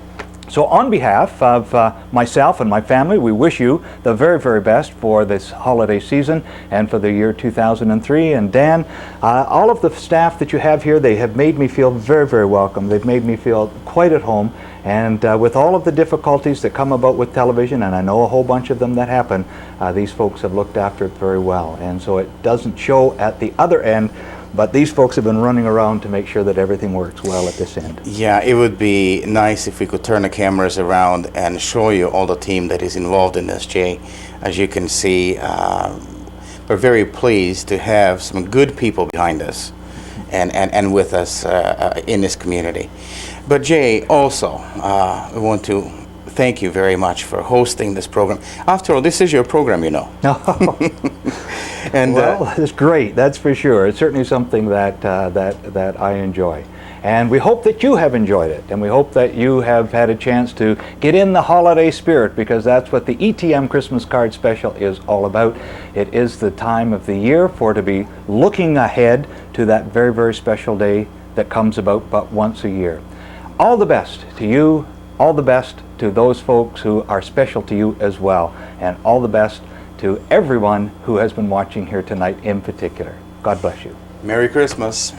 So on behalf of myself and my family, we wish you the very, very best for this holiday season and for the year 2003. And Dan, all of the staff that you have here, they have made me feel very, very welcome. They've made me feel quite at home. And with all of the difficulties that come about with television, and I know a whole bunch of them that happen, these folks have looked after it very well. And so it doesn't show at the other end, but these folks have been running around to make sure that everything works well at this end. Yeah, it would be nice if we could turn the cameras around and show you all the team that is involved in this, Jay. As you can see, we're very pleased to have some good people behind us and with us in this community. But Jay, also, I want to thank you very much for hosting this program. After all, this is your program, you know. And well, it's great, that's for sure. It's certainly something that I enjoy. And we hope that you have enjoyed it, and we hope that you have had a chance to get in the holiday spirit, because that's what the ETM Christmas Card Special is all about. It is the time of the year for to be looking ahead to that very, very special day that comes about but once a year. All the best to you, all the best to those folks who are special to you as well, and all the best to everyone who has been watching here tonight in particular. God bless you. Merry Christmas.